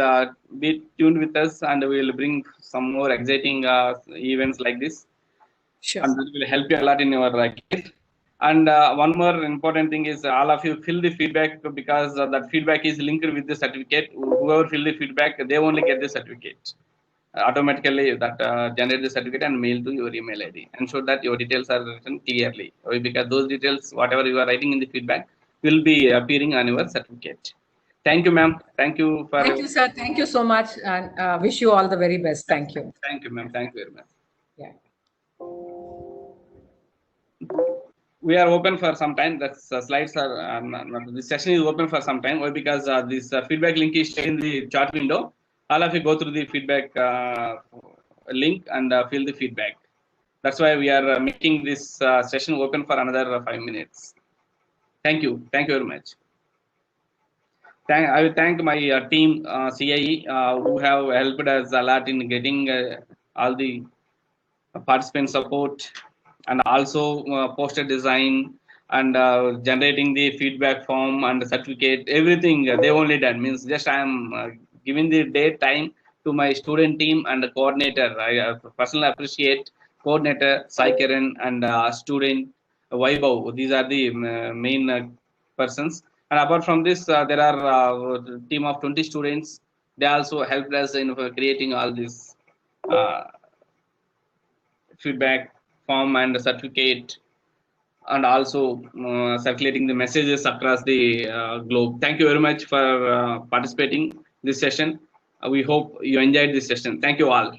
be tuned with us, and we will bring some more exciting events like this. Sure. And that will help you a lot in your kit. And one more important thing is all of you fill the feedback, because that feedback is linked with the certificate. Whoever fill the feedback, they only get the certificate. Automatically that generate the certificate and mail to your email ID. Ensure that your details are written clearly, because those details, whatever you are writing in the feedback, will be appearing on your certificate. Thank you, ma'am. Thank you for. Thank you, sir. Thank you so much, and wish you all the very best. Thank you. Thank you, ma'am. Thank you very much. Yeah. We are open for some time. The slides are this session is open for some time. Why? Because this feedback link is shared in the chat window. All of you go through the feedback link and fill the feedback. That's why we are making this session open for another 5 minutes. Thank you. Thank you very much. I will thank my team CIE who have helped us a lot in getting all the participant support, and also poster design, and generating the feedback form and the certificate. Everything they only done. Means just I am giving the time to my student team and the coordinator. I personally appreciate coordinator Sai Kiran and student Vaibhav. These are the main persons. And apart from this, there are a team of 20 students. They also helped us in creating all this feedback form and the certificate, and also circulating the messages across the globe. Thank you very much for participating in this session. We hope you enjoyed this session. Thank you all.